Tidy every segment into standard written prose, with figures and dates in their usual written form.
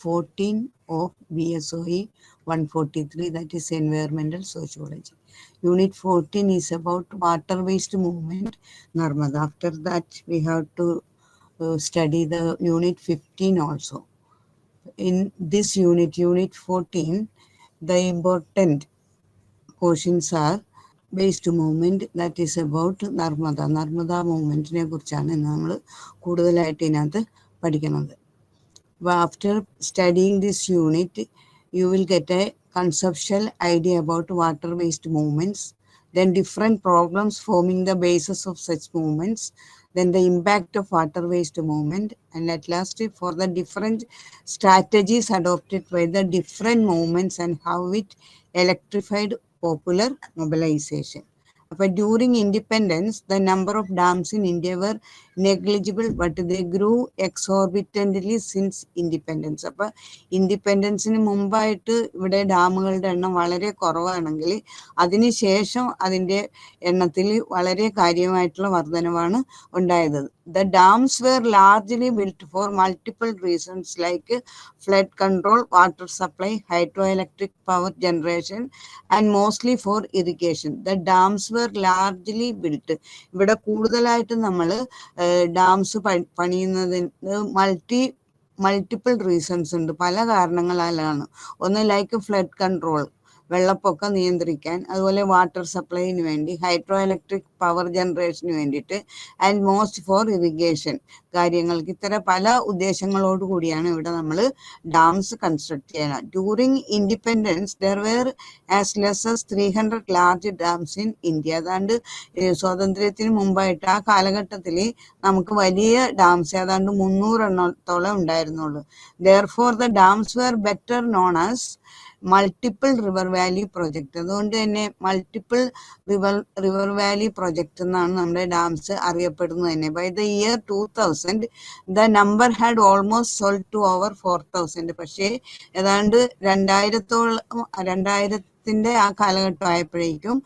14 of BSOE 143, that is Environmental Sociology. Unit 14 is about water-based movement, Narmada. After that, we have to study the Unit 15 also. In this unit, Unit 14, the important portions are based movement, that is about Narmada. Narmada മൂവ്മെൻറ്റിനെ കുറിച്ചാണ് നമ്മൾ കൂടുതലായിട്ട് ഇതിനകത്ത് പഠിക്കുന്നത്. After studying this unit, you will get a conceptual idea about water-based movements, then different problems forming the basis of such movements, then the impact of water-based movement, and at last for the different strategies adopted by the different movements and how it electrified popular mobilization. But during independence, the number of dams in India were negligible, but they grew exorbitantly since independence. അപ്പോൾ ഇൻഡിപെൻഡൻസിന് മുമ്പായിട്ട് ഇവിടെ ഡാമുകളുടെ എണ്ണം വളരെ കുറവാണെങ്കിൽ അതിനുശേഷം അതിൻ്റെ എണ്ണത്തിൽ വളരെ കാര്യമായിട്ടുള്ള വർധനവാണ് ഉണ്ടായത്. The dams were largely built for multiple reasons like flood control, water supply, hydroelectric power generation, and mostly for irrigation. The dams were largely built. ഇവിടെ കൂടുതലായിട്ട് നമ്മൾ ഡാംസ് പണിയുന്നതിന് മൾട്ടിപ്പിൾ റീസൺസ് ഉണ്ട്, പല കാരണങ്ങളാലാണ്. ഒന്ന് ലൈക്ക് ഫ്ലഡ് കൺട്രോൾ, വെള്ളപ്പൊക്കം നിയന്ത്രിക്കാൻ, അതുപോലെ വാട്ടർ സപ്ലൈന് വേണ്ടി, ഹൈഡ്രോ ഇലക്ട്രിക് പവർ ജനറേഷന് വേണ്ടിയിട്ട്, ആൻഡ് മോസ്റ്റ് ഫോർ ഇറിഗേഷൻ കാര്യങ്ങൾക്ക്. ഇത്തരം പല ഉദ്ദേശങ്ങളോട് കൂടിയാണ് ഇവിടെ നമ്മൾ ഡാംസ് കൺസ്ട്രക്ട് ചെയ്യുന്നത്. During independence there wear as less as 300 large dams in India. അതാണ്ട് സ്വാതന്ത്ര്യത്തിന് മുമ്പായിട്ട് ആ കാലഘട്ടത്തിൽ നമുക്ക് വലിയ ഡാംസ് ഏതാണ്ട് 300 എണ്ണത്തോളം ഉണ്ടായിരുന്നുള്ളൂ. Therefore the dams were better known as multiple river valley project. അതുകൊണ്ട് തന്നെ മൾട്ടിപ്പിൾ റിവർ വാലി പ്രൊജക്ട് എന്നാണ് നമ്മുടെ ഡാംസ് അറിയപ്പെടുന്നത് തന്നെ. By the year 2000 the number had almost soared to over 4000. പക്ഷേ ഏതാണ്ട് 2000ത്തിന്റെ ആ കാലഘട്ടം ആയപ്പോഴേക്കും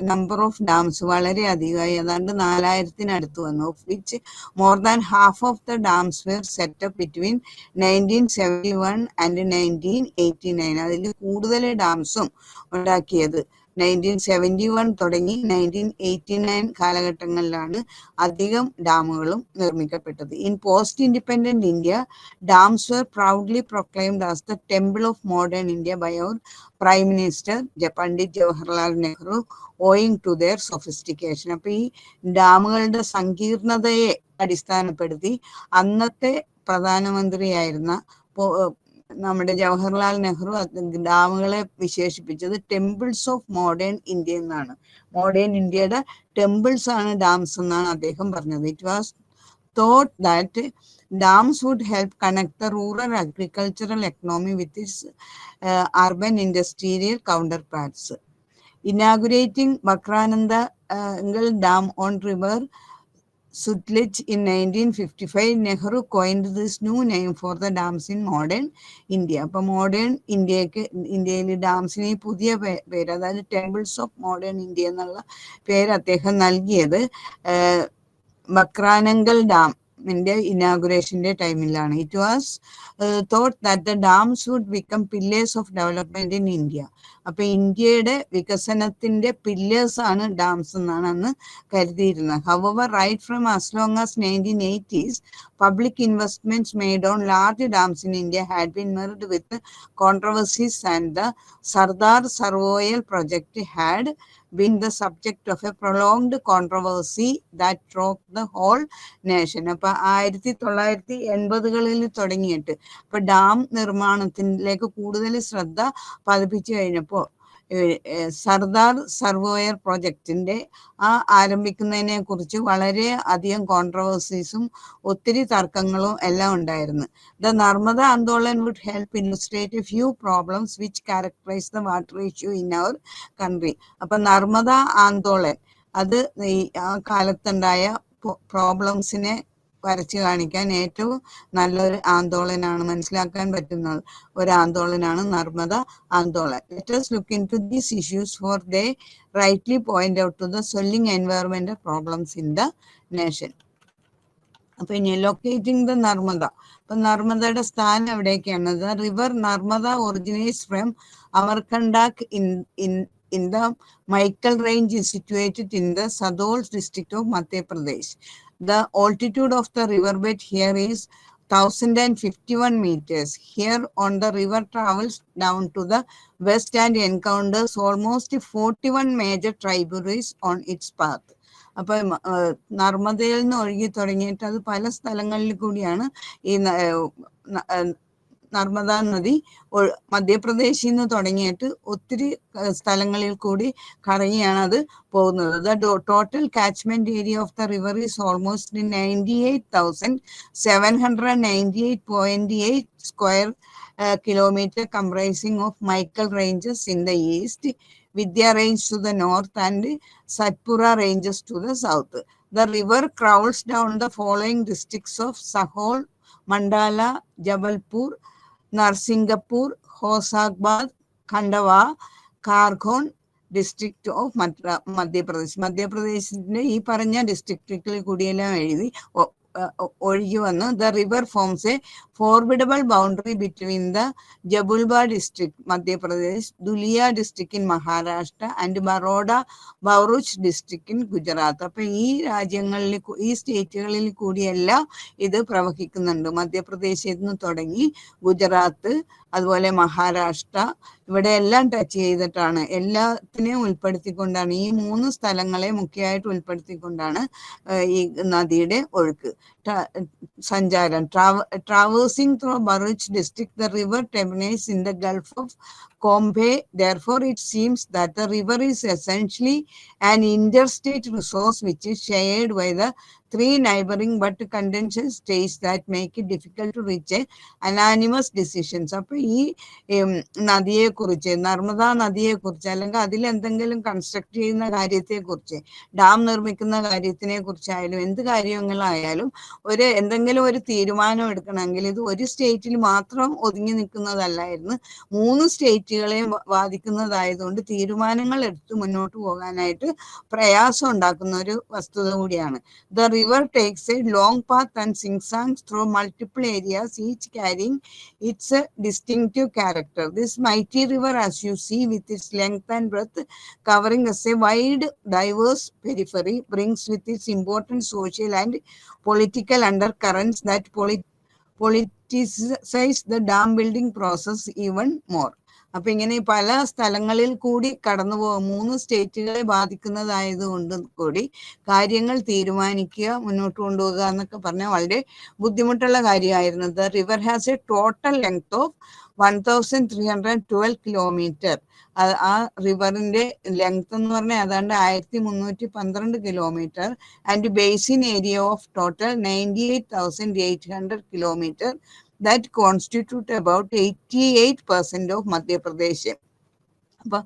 നമ്പർ ഓഫ് ഡാംസ് വളരെ അധികമായി, ഏതാണ്ട് 4000-അടുത്ത് വന്നു. Of which more than half of the dams were set up between 1971 and 1989. അതിൽ കൂടുതൽ ഡാംസും ഉണ്ടാക്കിയത് 1971 തുടങ്ങി 1989 കാലഘട്ടങ്ങളിലാണ് അധികം ഡാമുകളും നിർമ്മിക്കപ്പെട്ടത്. In post independent India, dams were proudly proclaimed as the temple of modern India by our Prime Minister Pandit Jawaharlal Nehru, owing to their sophistication. അപ്പൊ ഈ ഡാമുകളുടെ സങ്കീർണതയെ അടിസ്ഥാനപ്പെടുത്തി അന്നത്തെ പ്രധാനമന്ത്രിയായിരുന്ന നമ്മുടെ ജവഹർലാൽ നെഹ്റു ഡാമുകളെ വിശേഷിപ്പിച്ചത് ടെമ്പിൾസ് ഓഫ് മോഡേൺ ഇന്ത്യ എന്നാണ്. മോഡേൺ ഇന്ത്യയുടെ ടെമ്പിൾസ് ആണ് ഡാംസ് എന്നാണ് അദ്ദേഹം പറഞ്ഞത്. It was thought that dams would help connect the rural agricultural economy with its urban industrial counterparts. Inaugurating Bakrananda Dam on river Sutlej in 1955, Nehru coined this new name for the dams in modern India. അപ്പോൾ modern ഇന്ത്യയിൽ ഡാംസിന് പുതിയ പേര്, അതായത് temples of modern India എന്നുള്ള പേര് അദ്ദേഹം നൽകിയത് ബക്രാനങ്കൽ ഡാമിന്റെ ഇനാഗുറേഷന്റെ ടൈമിലാണ്. It was thought that the dams would become pillars of development in India. അപ്പൊ ഇന്ത്യയുടെ വികസനത്തിന്റെ പില്ലേഴ്സ് ആണ് ഡാംസ് എന്നാണ് അന്ന് കരുതിയിരുന്നത്. Hour right from as long as 1980s, public investments made on large dams in India had been merged with controversies, and the Sardar Sarvoyal project had been the subject of a prolonged controversy that rocked the whole nation. അപ്പൊ 1980കളിൽ തുടങ്ങിയിട്ട് ഇപ്പൊ dam നിർമ്മാണത്തിലേക്ക് കൂടുതൽ ശ്രദ്ധ പതിപ്പിച്ചു കഴിഞ്ഞപ്പോൾ സർദാർ സർവോയർ പ്രൊജക്ടിന്റെ ആരംഭിക്കുന്നതിനെ കുറിച്ച് വളരെ അധികം കോൺട്രവേഴ്സീസും ഒത്തിരി തർക്കങ്ങളും എല്ലാം ഉണ്ടായിരുന്നു. The Narmada Andolan would help illustrate a few problems which characterise the water issue in our country. അപ്പൊ നർമ്മദ ആന്തോളൻ അത് ഈ ആ കാലത്തുണ്ടായ പ്രോബ്ലംസിനെ വരച്ചു കാണിക്കാൻ ഏറ്റവും നല്ലൊരു ആന്തോളനാണ്, മനസ്സിലാക്കാൻ പറ്റുന്ന ഒരു ആന്തോളനാണ് Narmada Andolan. Let us look into these issues for they rightly point out to the swelling environmental problems in the nation. പിന്നെ ലൊക്കേറ്റിംഗ് ദ നർമ്മദ. അപ്പൊ നർമ്മദയുടെ സ്ഥാനം എവിടേക്കാണ്? The river Narmada originates from Amarkantak in the Michael Range is situated in the Sadol district of Madhya Pradesh. The altitude of the riverbed here is 1051 meters. Here on the river travels down to the west and encounters almost 41 major tributaries on its path. അപ്പൊ നർമ്മദയിൽ നിന്ന് ഒഴുകി തുടങ്ങിയിട്ട് അത് പല സ്ഥലങ്ങളിൽ കൂടിയാണ് ഈ നർമ്മദ നദി മധ്യപ്രദേശിൽ നിന്ന് തുടങ്ങിയിട്ട് ഒത്തിരി സ്ഥലങ്ങളിൽ കൂടി കറങ്ങിയാണ് അത് പോകുന്നത്. The total catchment area of the river is almost 98,798.8 square kilometer, comprising of Michael ranges in the east, Vidya range to the north, and Satpura ranges to the south. The river crawls down the following districts of Sahol, Mandala, Jabalpur, Narsingapur, Hosakabad, Khandwa, Khargone district of Madhya Pradesh. മധ്യപ്രദേശിന്റെ ഈ പറഞ്ഞ ഡിസ്ട്രിക്റ്റുകളിൽ കൂടിയെല്ലാം ഒഴുകി വന്ന് the river forms a formidable boundary between the Jhabua district Madhya Pradesh, Dhulia district in Maharashtra and Baroda Bharuch district in Gujarat. അപ്പൊ ഈ രാജ്യങ്ങളിൽ, ഈ സ്റ്റേറ്റുകളിൽ കൂടിയെല്ലാം ഇത് പ്രവഹിക്കുന്നുണ്ട്. മധ്യപ്രദേശിൽ നിന്ന് തുടങ്ങി ഗുജറാത്ത്, അതുപോലെ മഹാരാഷ്ട്ര, ഇവിടെ എല്ലാം ടച്ച് ചെയ്തിട്ടാണ്, എല്ലാത്തിനെയും ഉൾപ്പെടുത്തിക്കൊണ്ടാണ്, ഈ 3 സ്ഥലങ്ങളെ മുഖ്യമായിട്ട് ഉൾപ്പെടുത്തിക്കൊണ്ടാണ് ഈ നദിയുടെ ഒഴുക്ക് സഞ്ചാരം. Traversing through Bharuch district, the river terminates in the Gulf of Combe. Therefore, it seems that the river is essentially an interstate resource which is shared by the 3 neighboring but contentious states that make it difficult to reach a unanimous decisions. അപ്പൊ ഈ നദിയെക്കുറിച്ച്, നർമ്മദ നദിയെക്കുറിച്ച്, അല്ലെങ്കിൽ അതിലെന്തെങ്കിലും construct ചെയ്യുന്ന കാര്യത്തെക്കുറിച്ച്, dam നിർമ്മിക്കുന്ന കാര്യത്തിനെ കുറിച്ചായാലും എന്ത് കാര്യങ്ങളായാലും എന്തെങ്കിലും ഒരു തീരുമാനം എടുക്കണമെങ്കിൽ ഇത് ഒരു സ്റ്റേറ്റിൽ മാത്രം ഒതുങ്ങി നിൽക്കുന്നതല്ലായിരുന്നു, 3 സ്റ്റേറ്റുകളെയും ബാധിക്കുന്നതായതുകൊണ്ട് തീരുമാനങ്ങൾ എടുത്ത് മുന്നോട്ട് പോകാനായിട്ട് പ്രയാസം ഉണ്ടാക്കുന്ന ഒരു വസ്തുത കൂടിയാണ്. The river takes a long path and zigzags through multiple areas, each carrying its distinctive character. This mighty river, as you see, with its length and breadth, covering as a wide, diverse periphery, brings with its important social and political undercurrents that politicize the dam building process even more. അപ്പൊ ഇങ്ങനെ പല സ്ഥലങ്ങളിൽ കൂടി കടന്നു പോകും, 3 സ്റ്റേറ്റുകളെ ബാധിക്കുന്നതായത് കൊണ്ട് കൂടി കാര്യങ്ങൾ തീരുമാനിക്കുക, മുന്നോട്ട് കൊണ്ടുപോകുക എന്നൊക്കെ പറഞ്ഞാൽ വളരെ ബുദ്ധിമുട്ടുള്ള കാര്യമായിരുന്നു. The river has A total length of 1312 kilometre. ആ റിവറിന്റെ ലെങ്ത് എന്ന് പറഞ്ഞാൽ ഏതാണ്ട് 1312 kilometre. And basin area of total 98,800 kilometre. That constitute about 88% of Madhya Pradesh. അപ്പൊ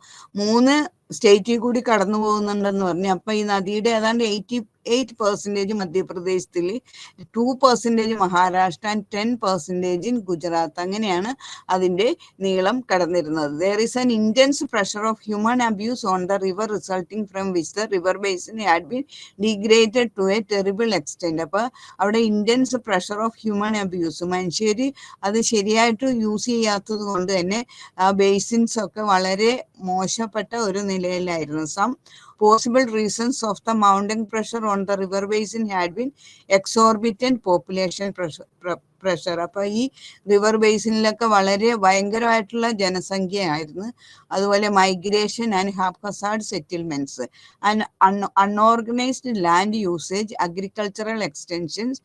3 സ്റ്റേറ്റിൽ കൂടി കടന്നു പോകുന്നുണ്ടെന്ന് പറഞ്ഞു. അപ്പൊ ഈ നദിയുടെ ഏതാണ്ട് 88% മധ്യപ്രദേശത്തിൽ, 2% മഹാരാഷ്ട്ര ആൻഡ് 10% ഇൻ ഗുജറാത്ത്. അങ്ങനെയാണ് അതിന്റെ നീളം കടന്നിരുന്നത്. There is an intense pressure of human abuse on the river, resulting from which the river basin had been degraded to a terrible extent. അപ്പൊ അവിടെ intense pressure of human abuse, മനുഷ്യര് അത് ശരിയായിട്ട് use ചെയ്യാത്തത് കൊണ്ട് തന്നെ ആ ബേസിൻസ് ഒക്കെ വളരെ മോശപ്പെട്ട ഒരു നിലയിലായിരുന്നു. Some possible reasons of the mounting pressure on the river basin had been exorbitant population pressure. അപ്പൊ ഈ റിവർ ബേസിനിലൊക്കെ വളരെ ഭയങ്കരമായിട്ടുള്ള ജനസംഖ്യയായിരുന്നു. അതുപോലെ migration and haphazard settlements and unorganised land usage, agricultural extensions,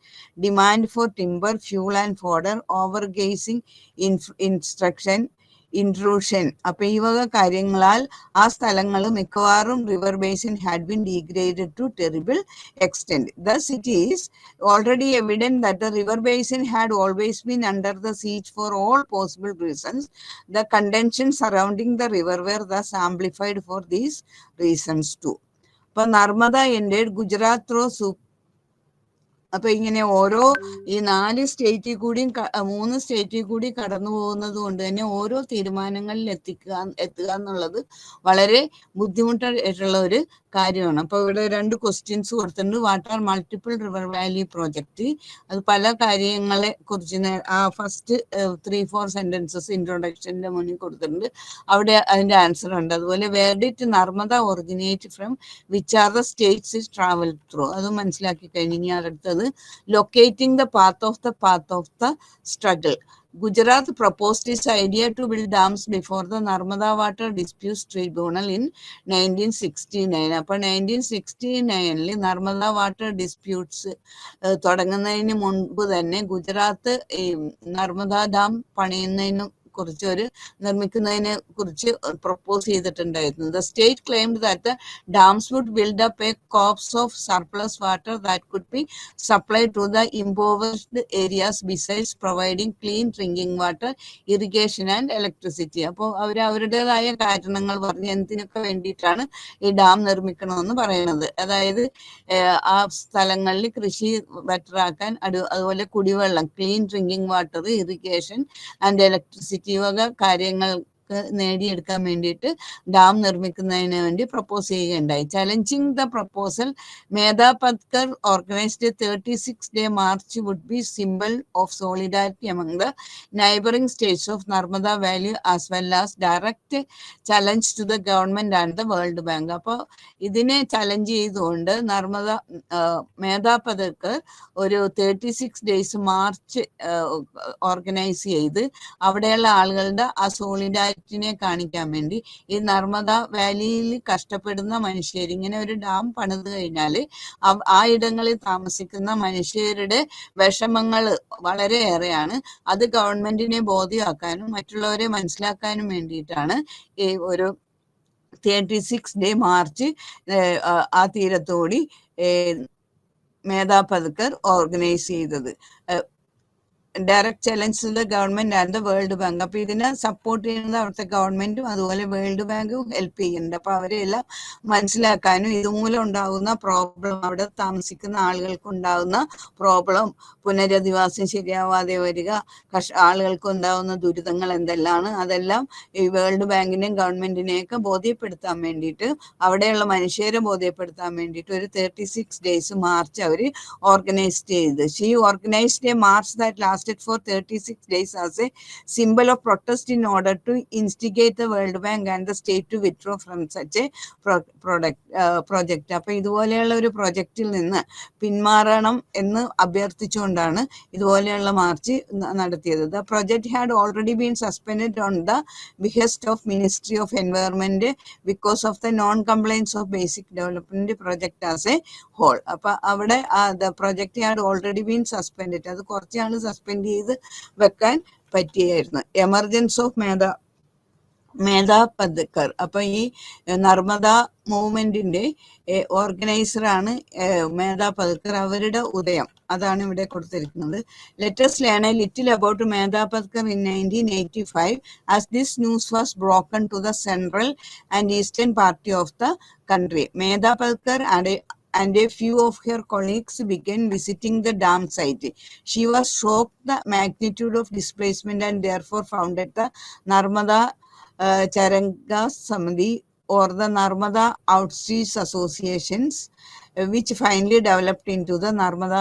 demand for timber, fuel and fodder, over grazing, instruction, intrusion. അപ്പൊ ഈ വക കാര്യങ്ങളാൽ ആ സ്ഥലങ്ങൾ മിക്കവാറും river basin had been degraded to terrible extent. Thus it is already evident that the river basin had always been under the siege for all possible reasons. The contentions surrounding the river were thus amplified for these reasons too. അപ്പൊ Narmada ended, Gujarat through അപ്പൊ ഇങ്ങനെ ഓരോ ഈ 4 സ്റ്റേറ്റിൽ കൂടിയും 3 സ്റ്റേറ്റിൽ കൂടി കടന്നു പോകുന്നത് കൊണ്ട് തന്നെ ഓരോ തീരുമാനങ്ങളിൽ എത്തുക എന്നുള്ളത് വളരെ ബുദ്ധിമുട്ടായിട്ടുള്ള ഒരു കാര്യമാണ്. അപ്പൊ ഇവിടെ 2 ക്വസ്റ്റ്യൻസ് കൊടുത്തിട്ടുണ്ട്. What are multiple river Valley project, അത് പല കാര്യങ്ങളെ കുറിച്ച് ആ ഫസ്റ്റ് 3-4 സെന്റൻസസ് ഇൻട്രൊഡക്ഷന്റെ മുന്നിൽ കൊടുത്തിട്ടുണ്ട്. അവിടെ അതിന്റെ ആൻസർ ഉണ്ട്. അതുപോലെ where did Narmada originate from, which are the states travel through, അത് മനസ്സിലാക്കി കഴിഞ്ഞ് ഇനി അടുത്തത് locating the path of the struggle. Gujarat proposed its idea to build dams before the Narmada Water Disputes Tribunal in 1969. അപ്പോൾ 1969 Narmada water disputes തുടങ്ങുന്നതിന് മുൻപ് തന്നെ ഗുജറാത്ത് ഈ നർമ്മദ ഡാം നിർമ്മിക്കുന്നതിനെ കുറിച്ച് പ്രപ്പോസ് ചെയ്തിട്ടുണ്ടായിരുന്നു. The state claimed that the dams would build up a corpus of surplus water that could be supplied to the impoverished areas besides providing clean drinking water, irrigation and electricity. അപ്പോൾ അവരുടേതായ കാരണങ്ങൾ പറഞ്ഞ് എന്തിനൊക്കെ വേണ്ടിയിട്ടാണ് ഈ dam നിർമ്മിക്കണമെന്ന് പറയുന്നത്. അതായത് ആ സ്ഥലങ്ങളിൽ കൃഷി ബെറ്റർ ആക്കാൻ, അതുപോലെ കുടിവെള്ളം, clean drinking water, irrigation and electricity വക കാര്യങ്ങൾ നേടിയെടുക്കാൻ വേണ്ടിയിട്ട് ഡാം നിർമ്മിക്കുന്നതിന് വേണ്ടി പ്രപ്പോസ് ചെയ്യുകയുണ്ടായി. Challenging the proposal, Medha Patkar organised 36-day march would be symbol of solidarity among the neighbouring states of Narmada valley as well as direct challenge to the government and the world bank. അപ്പോൾ ഇതിനെ challenge ചെയ്തുകൊണ്ട് മേധാ പത്കർ ഒരു 36 days March organise ചെയ്ത് അവിടെയുള്ള ആളുകളുടെ ആ സോളിഡാരിറ്റിനെ കാണിക്കാൻ വേണ്ടി ഈ നർമ്മദ വാലിയിൽ കഷ്ടപ്പെടുന്ന മനുഷ്യർ, ഇങ്ങനെ ഒരു ഡാം പണിത് കഴിഞ്ഞാൽ ആ ഇടങ്ങളിൽ താമസിക്കുന്ന മനുഷ്യരുടെ വിഷമങ്ങൾ വളരെയേറെയാണ്. അത് ഗവൺമെന്റിനെ ബോധ്യമാക്കാനും മറ്റുള്ളവരെ മനസ്സിലാക്കാനും വേണ്ടിയിട്ടാണ് ഈ ഒരു 36-day മാർച്ച് ആ തീരത്തോടി മേധാ പത്കർ ഓർഗനൈസ് ചെയ്തത്. Direct challenge to the government and the world Bank. അപ്പൊ ഇതിനെ സപ്പോർട്ട് ചെയ്യുന്നത് അവിടുത്തെ ഗവൺമെന്റും അതുപോലെ വേൾഡ് ബാങ്കും ഹെൽപ്പ് ചെയ്യുന്നുണ്ട്. അപ്പൊ അവരെല്ലാം മനസ്സിലാക്കാനും ഇതുമൂലം ഉണ്ടാകുന്ന പ്രോബ്ലം, അവിടെ താമസിക്കുന്ന ആളുകൾക്ക് ഉണ്ടാകുന്ന പ്രോബ്ലം, പുനരധിവാസം ശരിയാവാതെ വരിക, ആളുകൾക്ക് ഉണ്ടാകുന്ന ദുരിതങ്ങൾ എന്തെല്ലാണ്, അതെല്ലാം ഈ വേൾഡ് ബാങ്കിനെയും ഗവൺമെന്റിനെയൊക്കെ ബോധ്യപ്പെടുത്താൻ വേണ്ടിയിട്ട്, അവിടെയുള്ള മനുഷ്യരെ ബോധ്യപ്പെടുത്താൻ വേണ്ടിയിട്ട് ഒരു 36 days മാർച്ച് അവർ ഓർഗനൈസ് ചെയ്ത്. She organised A March that last for 36 days as a symbol of protest in order to instigate the World Bank and the state to withdraw from such a project. അപ്പൊ ഇതുപോലെയുള്ള ഒരു പ്രൊജക്റ്റിൽ നിന്ന് പിന്മാറണം എന്ന് അഭ്യർത്ഥിച്ചുകൊണ്ടാണ് ഇതുപോലെയുള്ള March നടത്തിയത്. The project had already been suspended on the behest of Ministry of Environment because of the non-compliance of Basic Development Project as a whole. അപ്പൊ അവിടെ the project had already been suspended. അത് കുറച്ചാണ് suspend ചെയ്ത് വെക്കാൻ പറ്റിയായിരുന്നു. Emergence of മേധാ പത്കർ. അപ്പൊ ഈ നർമ്മദ മൂവ്മെന്റിന്റെ ഓർഗനൈസറാണ് മേധാ പത്കർ. അവരുടെ ഉദയം അതാണ് ഇവിടെ കൊടുത്തിരിക്കുന്നത്. Let's learn a little about Medha Patkar in 1985 as this news was broken to the central and eastern party of the country. Medha പത്കർ and a few of her colleagues began visiting the dam site. She was shocked the magnitude of displacement and therefore founded the Narmada Charanga Samiti or the Narmada Outreach Associations, which finally developed into the Narmada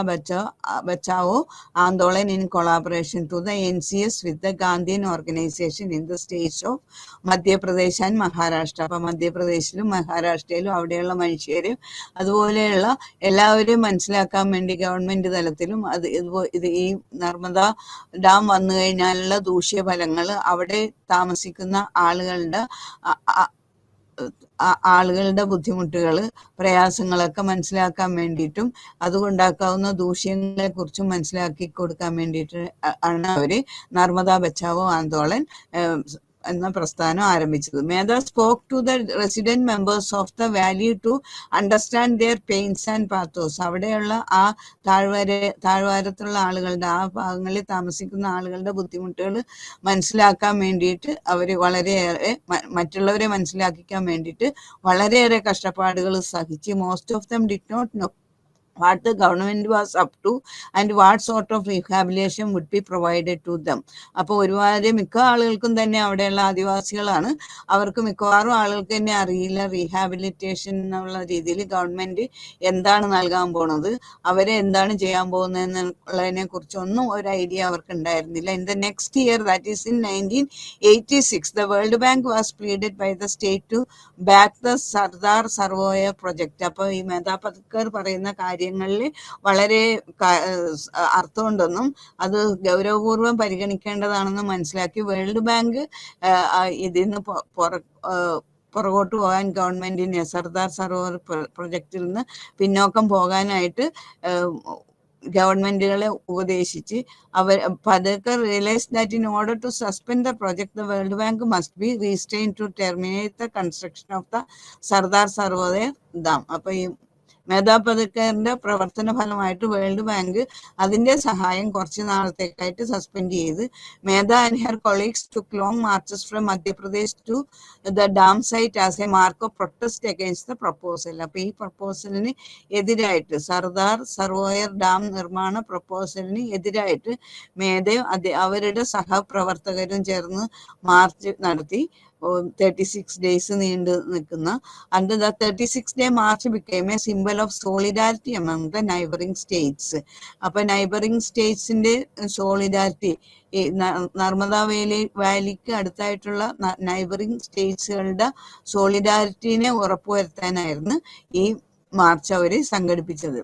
Bachao Andolan in collaboration to the NCS with the Gandhian organization in the states of Madhya Pradesh and Maharashtra. അപ്പോൾ മധ്യപ്രദേശിലും മഹാരാഷ്ട്രയിലും അവിടെയുള്ള മനുഷ്യരും അതുപോലെയുള്ള എല്ലാവരെയും മനസ്സിലാക്കാൻ വേണ്ടി government തലത്തിലും ഇത് ഈ നർമ്മദ ഡാം വന്നു കഴിഞ്ഞാലുള്ള ദൂഷ്യഫലങ്ങൾ, അവിടെ താമസിക്കുന്ന ആളുകളുടെ ബുദ്ധിമുട്ടുകൾ, പ്രയാസങ്ങളൊക്കെ മനസ്സിലാക്കാൻ വേണ്ടിയിട്ടും അതുകൊണ്ടാക്കാവുന്ന ദൂഷ്യങ്ങളെ കുറിച്ചും മനസ്സിലാക്കി കൊടുക്കാൻ വേണ്ടിയിട്ട് ആണ് അവര് നർമ്മദ ബച്ചാവോ ആന്തോളൻ എന്ന പ്രസ്ഥാനം ആരംഭിച്ചത്. Medha spoke to the resident members of the valley to understand their pains and pathos. അവിടെയുള്ള ആ താഴ്വാരത്തുള്ള ആളുകളുടെ, ആ ഭാഗങ്ങളിൽ താമസിക്കുന്ന ആളുകളുടെ ബുദ്ധിമുട്ടുകൾ മനസ്സിലാക്കാൻ വേണ്ടിയിട്ട് അവർ വളരെയേറെ മറ്റുള്ളവരെ മനസ്സിലാക്കിക്കാൻ വേണ്ടിയിട്ട് വളരെയേറെ കഷ്ടപ്പാടുകൾ സഹിച്ച് most of them did not know what the government was up to and what sort of rehabilitation would be provided to them. അപ്പോൾ ഒരുപാട് മിക്ക ആളുകൾക്കും തന്നെ അവിടെയുള്ള ആദിവാസികളാണ്, അവർക്ക് മിക്കവാറും ആളുകൾക്ക് തന്നെ അറിയില്ല റീഹാബിലിറ്റേഷൻ എന്നുള്ള രീതിയിൽ ഗവൺമെന്റ് എന്താണ് നൽകാൻ പോണത്, അവരെ എന്താണ് ചെയ്യാൻ പോകുന്നതെന്നുള്ളതിനെ കുറിച്ചൊന്നും ഒരു ഐഡിയ അവർക്ക് ഉണ്ടായിരുന്നില്ല. In the next year, that is in 1986, the World Bank was pleaded by the state to back the Sardar Sarovar project. അപ്പോൾ ഈ മേധാ പട്കർ പറയുന്ന കാര്യങ്ങളിൽ വളരെ അർത്ഥമുണ്ടെന്നും അത് ഗൗരവപൂർവ്വം പരിഗണിക്കേണ്ടതാണെന്നും മനസ്സിലാക്കി വേൾഡ് ബാങ്ക് ഇതിൽ നിന്ന് പുറകോട്ട് പോകാൻ ഗവൺമെന്റിന് സർദാർ സരോവർ പ്രൊജക്റ്റിൽ നിന്ന് പിന്നോക്കം പോകാനായിട്ട് ഗവൺമെന്റുകളെ ഉപദേശിച്ച് Patkar realized that in order to suspend the project, the World Bank must be restrained to terminate the construction of the Sardar Sarovar Dam. അപ്പോൾ ഈ മേധാ പട്കറിന്റെ പ്രവർത്തന ഫലമായിട്ട് വേൾഡ് ബാങ്ക് അതിന്റെ സഹായം കുറച്ച് നാളത്തേക്കായിട്ട് സസ്പെൻഡ് ചെയ്ത് Medha and her colleagues took long marches from Madhya Pradesh to the dam site as a mark of protest against the proposal. അപ്പൊ ഈ പ്രപ്പോസലിന് എതിരായിട്ട്, സർദാർ സരോവർ ഡാം നിർമ്മാണ പ്രപ്പോസലിന് എതിരായിട്ട് മേധയും അവരുടെ സഹപ്രവർത്തകരും ചേർന്ന് മാർച്ച് നടത്തി. 36 days നീണ്ടു നിൽക്കുന്ന and the 36-day march became a symbol of solidarity among the neighboring states. അപ്പൊ നൈബറിംഗ് സ്റ്റേറ്റ്സിന്റെ സോളിഡാരിറ്റി, ഈ നർമ്മദ വാലിക്ക് അടുത്തായിട്ടുള്ള നൈബറിംഗ് സ്റ്റേറ്റ്സുകളുടെ സോളിഡാരിറ്റിനെ ഉറപ്പുവരുത്താനായിരുന്നു ഈ മാർച്ച് അവർ സംഘടിപ്പിച്ചത്.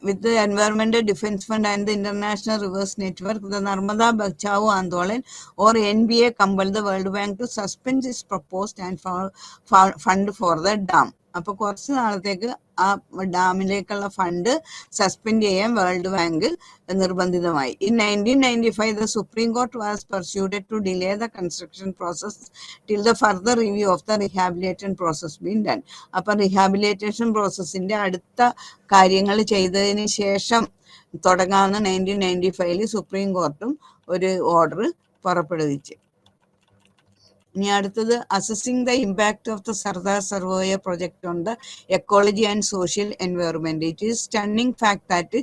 With the Environmental Defense Fund and the International Rivers Network, the Narmada Bachao Andolan or NBA compelled the World Bank to suspend its proposed and fund for the dam. അപ്പോൾ കുറച്ച് നാളത്തേക്ക് ആ ഡാമിലേക്കുള്ള fund suspend ചെയ്യാൻ world bank നിർബന്ധിതമായി. In 1995, the Supreme Court was persuaded to delay the construction process till the further review of the rehabilitation process being done. അപ്പൊ rehabilitation പ്രോസസ്സിന്റെ അടുത്ത കാര്യങ്ങൾ ചെയ്തതിന് ശേഷം തുടങ്ങാമെന്ന് 1995 സുപ്രീം കോർട്ടും ഒരു ഓർഡർ പുറപ്പെടുവിച്ചു. ഇനി അടുത്തത് assessing the impact of the Sardar Sarovar project on the ecology and social environment. It is stunning fact that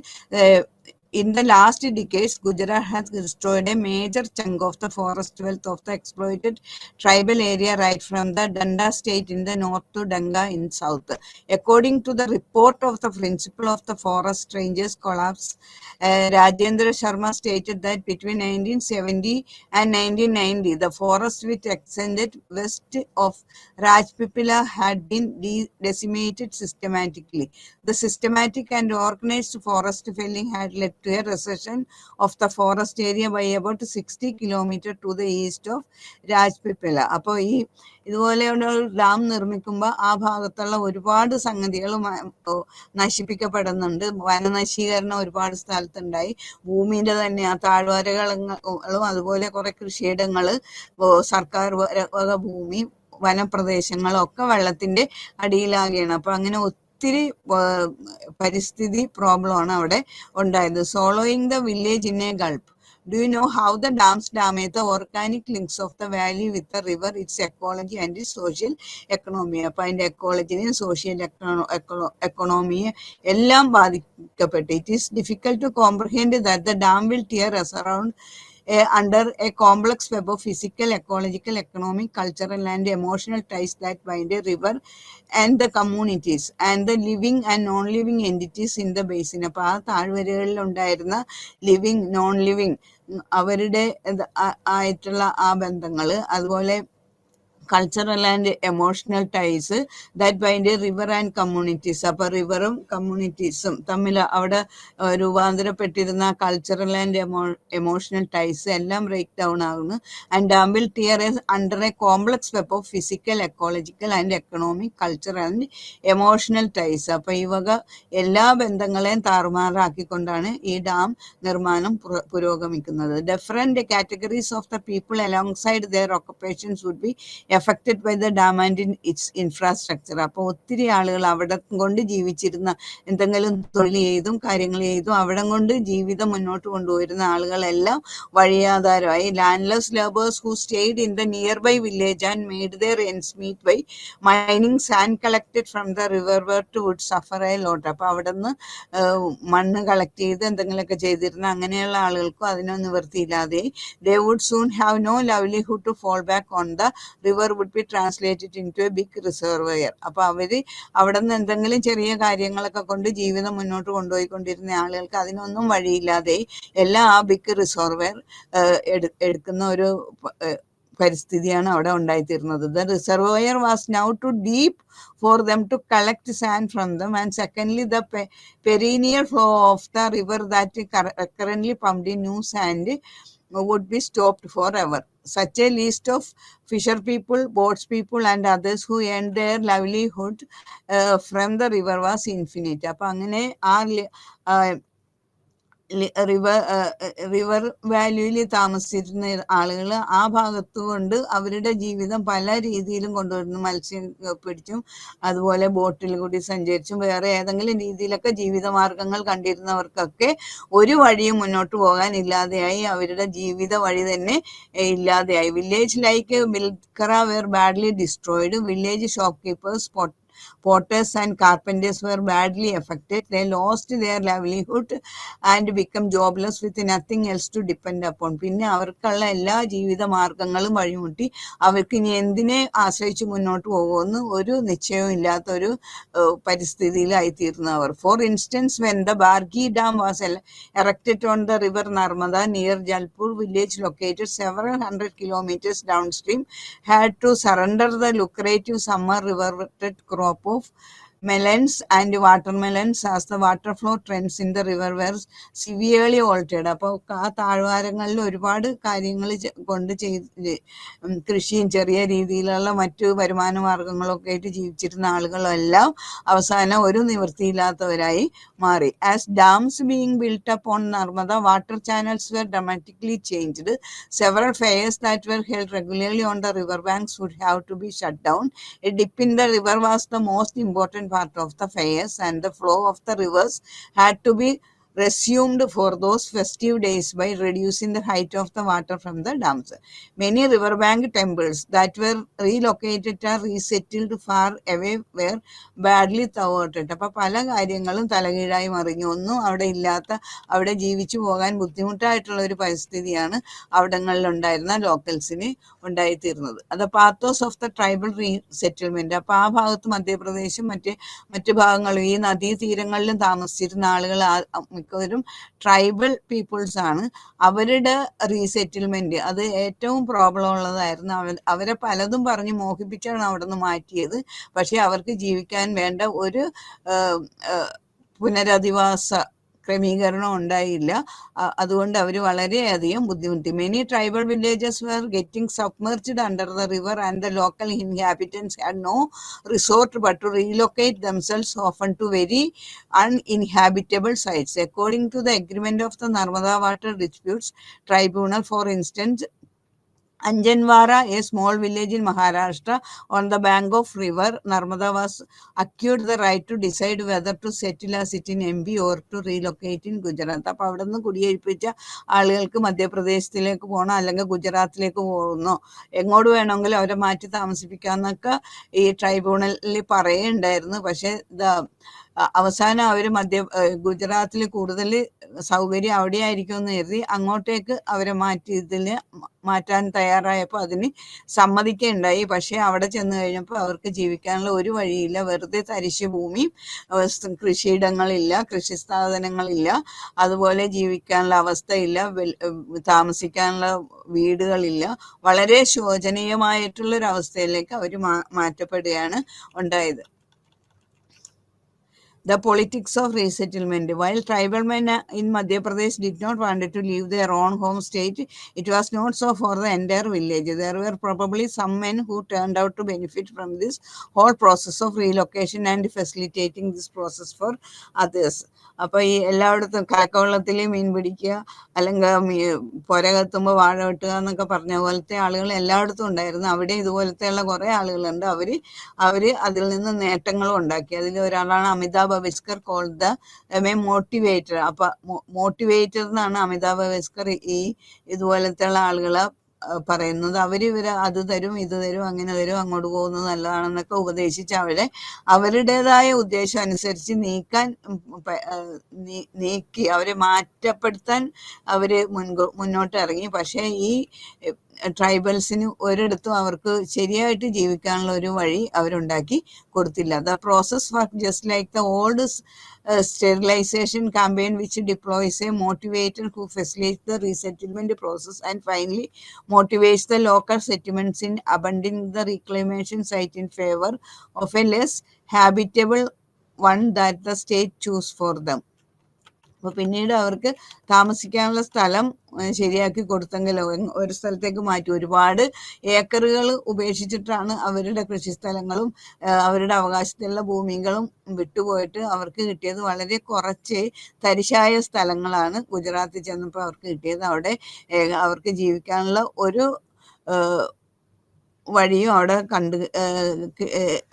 in the last decades, Gujarat has destroyed a major chunk of the forest wealth of the exploited tribal area right from the Danda state in the north to Danga in south. According to the report of the principal of the forest ranges collapse, Rajendra Sharma stated that between 1970 and 1990, the forest which extended west of Rajpipila had been decimated systematically. The systematic and organized forest felling had led to a recession of the forest area by about 60 kilometers to the east of Rajpipila. അപ്പോൾ ഈ ഇതുപോലെയുള്ള dam നിർമ്മിക്കുമ്പോൾ ആ ഭാഗത്തുള്ള ഒരുപാട് സംഗതികൾ നശിപ്പിക്കപ്പെടുന്നുണ്ട്. വനനശീകരണം ഒരുപാട് സ്ഥലത്തുണ്ടായി. ഭൂമിന്റെ തന്നെ ആ താഴ്വരകളും അതുപോലെ കുറെ കൃഷിയിടങ്ങൾ, സർക്കാർ വക ഭൂമി, വനപ്രദേശങ്ങളും ഒക്കെ വെള്ളത്തിന്റെ അടിയിലാകുകയാണ്. അപ്പൊ അങ്ങനെ ഒത്തിരി പരിസ്ഥിതി പ്രോബ്ലമാണ് അവിടെ ഉണ്ടായത്. സോളോയിങ് the village in A Gulf. Do you know how the dams damage the organic links of the valley with the river, its ecology and its social economy? അപ്പൊ അതിന്റെ എക്കോളജിനെയും സോഷ്യൽ എക്കണോമിയെ എല്ലാം ബാധിക്കപ്പെട്ടു. It is difficult to comprehend that the dam will tear us around under a complex web of physical, ecological, economic, cultural and emotional ties that bind a river and the communities and the living and non-living entities in the basin. അപ്പോൾ ആ താഴ്വരകളിൽ ഉണ്ടായിരുന്ന living, non living അവരുടെ ആയിട്ടുള്ള ആ ബന്ധങ്ങൾ, അതുപോലെ cultural and emotional ties that bind river and communities. അപ്പോൾ റിവറും കമ്മ്യൂണിറ്റീസും തമ്മിൽ അവിടെ രൂപാന്തരപ്പെട്ടിരുന്ന കൾച്ചറൽ ആൻഡ് എമോഷണൽ ടൈസ് എല്ലാം ബ്രേക്ക് ഡൗൺ ആകുന്നു. And dam will tear under a complex web of physical, ecological and economic, cultural and emotional ties. അപ്പോൾ ഈ വക എല്ലാ ബന്ധങ്ങളെയും താറുമാറാക്കിക്കൊണ്ടാണ് ഈ ഡാം നിർമ്മാണം പുരോഗമിക്കുന്നത്. Different categories of the people alongside their occupations would be affected by the dam and its infrastructure. അപ്പോൾ ഒത്തിരി ആളുകൾ അവിടെ കൊണ്ട് ജീവിച്ചിരുന്ന, എന്തെങ്കിലും തൊഴിൽ ചെയ്തും കാര്യങ്ങൾ ചെയ്തും അവിടെ കൊണ്ട് ജീവിതം മുന്നോട്ട് കൊണ്ടുപോയിരുന്ന ആളുകളെല്ലാം വഴിയാധാരമായി. Landless labours who stayed in the nearby village and made their ends meet by mining sand collected from the river bed would suffer a lot. അപ്പോൾ അവിടെ നിന്ന് മണ്ണ് കളക്ട് ചെയ്ത് എന്തെങ്കിലുമൊക്കെ ചെയ്തിരുന്ന അങ്ങനെയുള്ള ആളുകൾക്കും അതിനോ നിവൃത്തിയില്ലാതെ they would soon have no livelihood to fall back on. The river would be translated into a big reservoir. അപ്പോൾ അവര് അവിടെ നിന്ന് എന്തെങ്കിലും ചെറിയ കാര്യങ്ങളൊക്കെ കൊണ്ട് ജീവിതം മുന്നോട്ട് കൊണ്ടുപോയിക്കൊണ്ടിരുന്ന ആളുകൾക്ക് അതിനൊന്നും വഴിയില്ലാതെ എല്ലാം ആ ബിഗ് റിസർവയർ എടുക്കുന്ന ഒരു പരിസ്ഥിതിയാണ് അവിടെ ഉണ്ടായിത്തീർന്നത്. The reservoir was now too deep for them to collect sand from them, and secondly the perennial flow of the river that currently pumped in new sand would be stopped forever. Such a list of fisher people, boats people and others who earned their livelihood from the river was infinite. അപ്പോൾ അങ്ങനെ ആ river വാല്യൂവിൽ താമസിച്ചിരുന്ന ആളുകൾ ആ ഭാഗത്ത് കൊണ്ട് അവരുടെ ജീവിതം പല രീതിയിലും കൊണ്ടുവരുന്നു. മത്സ്യം പിടിച്ചും അതുപോലെ ബോട്ടിൽ കൂടി സഞ്ചരിച്ചും വേറെ ഏതെങ്കിലും രീതിയിലൊക്കെ ജീവിതമാർഗങ്ങൾ കണ്ടിരുന്നവർക്കൊക്കെ ഒരു വഴിയും മുന്നോട്ട് പോകാൻ ഇല്ലാതെയായി. അവരുടെ ജീവിത വഴി തന്നെ ഇല്ലാതെയായി. Village like milker were badly destroyed. Village shopkeepers, potters and carpenters were badly affected. They lost their livelihood and become jobless with nothing else to depend upon. പിന്നെ അവർക്കുള്ള എല്ലാ ജീവിത മാർഗങ്ങളും വഴിമുട്ടി. അവർക്ക് ഇനി എന്തിനെ ആശ്രയിച്ച് മുന്നോട്ട് പോകുമെന്ന് ഒരു നിശ്ചയവും ഇല്ലാത്തൊരു പരിസ്ഥിതിയിലായിത്തീർന്നു അവർ. For instance, when the Bargi dam was erected on the river Narmada near Jalpur village located several hundred kilometers downstream, had to surrender the lucrative summer river-watered crop of melons and watermelons as the water flow trends in the river were severely altered. അപ്പോൾ ആ താഴ്വാരങ്ങളിൽ ഒരുപാട് കാര്യങ്ങൾ കൊണ്ട് കൃഷിയും ചെറിയ രീതിയിലുള്ള മറ്റു വരുമാന മാർഗങ്ങളൊക്കെ ആയിട്ട് ജീവിച്ചിരുന്ന ആളുകളെല്ലാം അവസാനം ഒരു നിവൃത്തിയില്ലാത്തവരായി മാറി. As dams being built up on Narmada, water channels were dramatically changed. Several fairs that were held regularly on the river banks would have to be shut down. A dip in the river was the most important part of the fairs, and the flow of the rivers had to be resumed for those festive days by reducing the height of the water from the dams. Many riverbank temples that were relocated or resettled far away were badly thwarted. അപ്പോൾ പല കാര്യങ്ങളും തലകീഴായി മറിഞ്ഞു. ഒന്നും അവിടെ ഇല്ലാത്ത, അവിടെ ജീവിച്ചു പോകാൻ ബുദ്ധിമുട്ടായിട്ടുള്ള ഒരു പരിസ്ഥിതിയാണ് അവിടങ്ങളിലുണ്ടായിരുന്ന ലോക്കൽസിന് ഉണ്ടായിത്തീർന്നത്. അത് pathos of the tribal resettlement. അപ്പോൾ ആ ഭാഗത്ത് മധ്യപ്രദേശും മറ്റ് ഭാഗങ്ങളും ഈ നദീതീരങ്ങളിലും താമസിച്ചിരുന്ന ആളുകൾ മിക്കവരും ട്രൈബൽ പീപ്പിൾസ് ആണ്. അവരുടെ റീസെറ്റിൽമെന്റ് അത് ഏറ്റവും പ്രോബ്ലം ഉള്ളതായിരുന്നു. അവരെ പലതും പറഞ്ഞ് മോഹിപ്പിച്ചാണ് അവിടെ നിന്ന് മാറ്റിയത്. പക്ഷെ അവർക്ക് ജീവിക്കാൻ വേണ്ട ഒരു പുനരധിവാസ ക്രമീകരണം ഉണ്ടായില്ല. അതുകൊണ്ട് അവർ വളരെയധികം ബുദ്ധിമുട്ടി. Many tribal villages were getting submerged under the river, and the local inhabitants had no resort but to relocate themselves, often to very uninhabitable sites. According to the agreement of the Narmada Water Disputes Tribunal, for instance, Anjanwara, a small village in Maharashtra on the bank of river Narmada, was acquired the right to decide whether to settle as it in MP or to relocate in Gujarat. അപ്പോൾ അവിടെ നിന്ന് കുടിയേൽപ്പിച്ച ആളുകൾക്ക് മധ്യപ്രദേശത്തിലേക്ക് പോകണോ അല്ലെങ്കിൽ ഗുജറാത്തിലേക്ക് പോകുന്നോ, എങ്ങോട്ട് വേണമെങ്കിലും അവരെ മാറ്റി താമസിപ്പിക്കാമെന്നൊക്കെ ഈ ട്രൈബ്യൂണലിൽ പറയുണ്ടായിരുന്നു. പക്ഷെ അവസാനം അവർ ഗുജറാത്തിൽ കൂടുതൽ സൗകര്യം അവിടെ ആയിരിക്കും എന്ന് കരുതി അങ്ങോട്ടേക്ക് അവരെ മാറ്റാൻ തയ്യാറായപ്പോൾ അതിന് സമ്മതിക്കുകയുണ്ടായി. പക്ഷെ അവിടെ ചെന്ന് കഴിഞ്ഞപ്പോൾ അവർക്ക് ജീവിക്കാനുള്ള ഒരു വഴിയില്ല. വെറുതെ തരിശു ഭൂമി, കൃഷിയിടങ്ങളില്ല, കൃഷി സ്ഥാപനങ്ങളില്ല, അതുപോലെ ജീവിക്കാനുള്ള അവസ്ഥയില്ല, താമസിക്കാനുള്ള വീടുകളില്ല. വളരെ ശോചനീയമായിട്ടുള്ളൊരവസ്ഥയിലേക്ക് അവർ മാറ്റപ്പെടുകയാണ് ഉണ്ടായത്. the politics of resettlement. While tribal men in Madhya Pradesh did not want to leave their own home state, it was not so for the entire village. There were probably some men who turned out to benefit from this whole process of relocation and facilitating this process for others. അപ്പോൾ ഈ എല്ലായിടത്തും കാക്കവള്ളത്തിൽ മീൻ പിടിക്കുക, അല്ലെങ്കിൽ പുര കത്തുമ്പോൾ വാഴ വെട്ടുക എന്നൊക്കെ പറഞ്ഞ പോലത്തെ ആളുകൾ എല്ലായിടത്തും ഉണ്ടായിരുന്നു. അവിടെ ഇതുപോലത്തെയുള്ള കുറേ ആളുകളുണ്ട്. അവർ അതിൽ നിന്ന് നേട്ടങ്ങളും ഉണ്ടാക്കി. അതിൽ ഒരാളാണ് അമിതാഭ് ബവിസ്കർ കോൾഡ് ദ മോട്ടിവേറ്റർ. അപ്പൊ മോട്ടിവേറ്റർ എന്നാണ് അമിതാഭ് ബവിസ്കർ ഈ ഇതുപോലത്തെയുള്ള ആളുകളെ പറയുന്നത്. ഇവര് അത് തരും, ഇത് തരും, അങ്ങനെ തരും, അങ്ങോട്ട് പോകുന്നത് നല്ലതാണെന്നൊക്കെ ഉപദേശിച്ച് അവരുടേതായ ഉദ്ദേശം അനുസരിച്ച് നീക്കി അവരെ മാറ്റപ്പെടുത്താൻ അവര് മുന്നോട്ട് ഇറങ്ങി. പക്ഷേ ഈ ട്രൈബൽസിന് ഒരിടത്തും അവർക്ക് ശരിയായിട്ട് ജീവിക്കാനുള്ള ഒരു വഴി അവരുണ്ടാക്കി കൊടുത്തില്ല. The process work just like the old sterilization campaign, which deploys a motivator who facilitates the resettlement process and finally motivates the local settlements in abandoning the reclamation site in favor of a less habitable one that the state choose for them. അപ്പോൾ പിന്നീട് അവർക്ക് താമസിക്കാനുള്ള സ്ഥലം ശരിയാക്കി കൊടുത്തെങ്കിലോ ഒരു സ്ഥലത്തേക്ക് മാറ്റി. ഒരുപാട് ഏക്കറുകൾ ഉപേക്ഷിച്ചിട്ടാണ് അവരുടെ കൃഷിസ്ഥലങ്ങളും അവരുടെ അവകാശത്തിലുള്ള ഭൂമികളും വിട്ടുപോയിട്ട് അവർക്ക് കിട്ടിയത് വളരെ കുറച്ച് തരിശായ സ്ഥലങ്ങളാണ്. ഗുജറാത്തിൽ ചെന്നപ്പോൾ അവർക്ക് കിട്ടിയത്. അവിടെ അവർക്ക് ജീവിക്കാനുള്ള ഒരു വഴിയും അവിടെ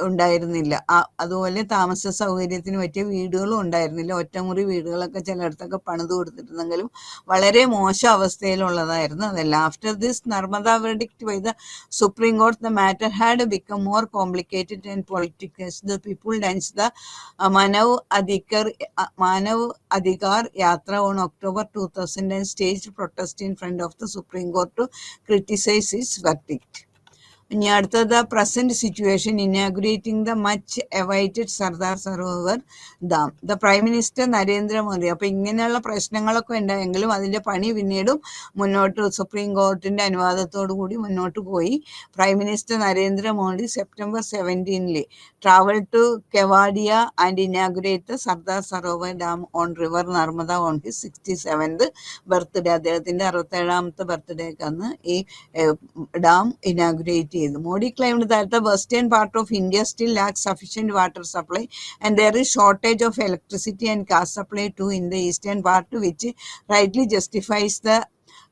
ഉണ്ടായിരുന്നില്ല. അതുപോലെ താമസ സൗകര്യത്തിന് പറ്റിയ വീടുകളും ഉണ്ടായിരുന്നില്ല. ഒറ്റമുറി വീടുകളൊക്കെ ചിലയിടത്തൊക്കെ പണിത് കൊടുത്തിട്ടുണ്ടെങ്കിലും വളരെ മോശം അവസ്ഥയിലുള്ളതായിരുന്നു അതെല്ലാം. After this Narmada verdict by the Supreme Court, the matter had become more complicated and political. The people dance the Manav Adhikar Yatra on October 2000 and staged protest in front of the Supreme Court to criticize its verdict. ഇനി അടുത്തത് present situation, ഇനാഗുറേറ്റിംഗ് the much awaited Sardar Sarovar dam. The prime minister Narendra Modi. അപ്പൊ ഇങ്ങനെയുള്ള പ്രശ്നങ്ങളൊക്കെ ഉണ്ടായെങ്കിലും അതിന്റെ പണി പിന്നീടും supreme കോർട്ടിന്റെ അനുവാദത്തോടു കൂടി മുന്നോട്ട് പോയി. Prime minister Narendra Modi September 17 travel to Kevadia and inaugurate the Sardar Sarovar dam on river Narmada on his 67th birthday. അദ്ദേഹത്തിന്റെ 67ാമത്തെ ബർത്ത്ഡേക്ക് അന്ന് ഈ dam inaugurate. Modi claimed that the western part of India still lacks sufficient water supply and there is shortage of electricity and gas supply too in the eastern part, which rightly justifies the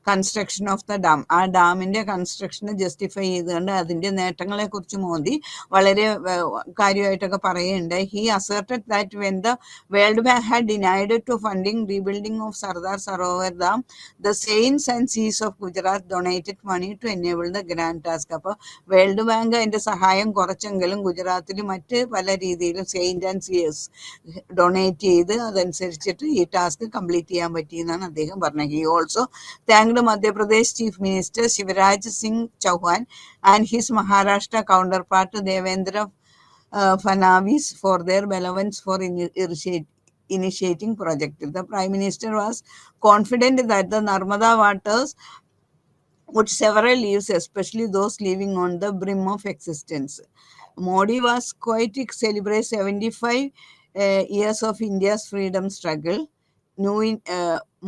construction of the dam. ആ ഡാമിന്റെ കൺസ്ട്രക്ഷനെ justify ചെയ്തുകൊണ്ട് അതിന്റെ നേട്ടങ്ങളെ കുറിച്ച് മോദി വളരെ കാര്യമായിട്ടൊക്കെ പറയുന്നുണ്ട്. He asserted that when the world Bank had denied to funding rebuilding of Sardar Sarovar dam, the saints and സീസ് of Gujarat donated money to enable the grand task. അപ്പോൾ വേൾഡ് ബാങ്ക് അതിന്റെ സഹായം കുറച്ചെങ്കിലും ഗുജറാത്തിൽ മറ്റ് പല രീതിയിലും സെയിന്റ് ആൻഡ് സീസ് ഡൊണേറ്റ് ചെയ്ത് അതനുസരിച്ചിട്ട് ഈ ടാസ്ക് കംപ്ലീറ്റ് ചെയ്യാൻ പറ്റിയെന്നാണ് അദ്ദേഹം പറഞ്ഞത്. He also thanked Madhya Pradesh Chief Minister Shivraj Singh Chauhan and his Maharashtra counterpart Devendra Fadnavis for their benevolence for initiating project. The Prime Minister was confident that the Narmada waters would several lives, especially those living on the brim of existence. Modi was quite to celebrate 75 years of India's freedom struggle.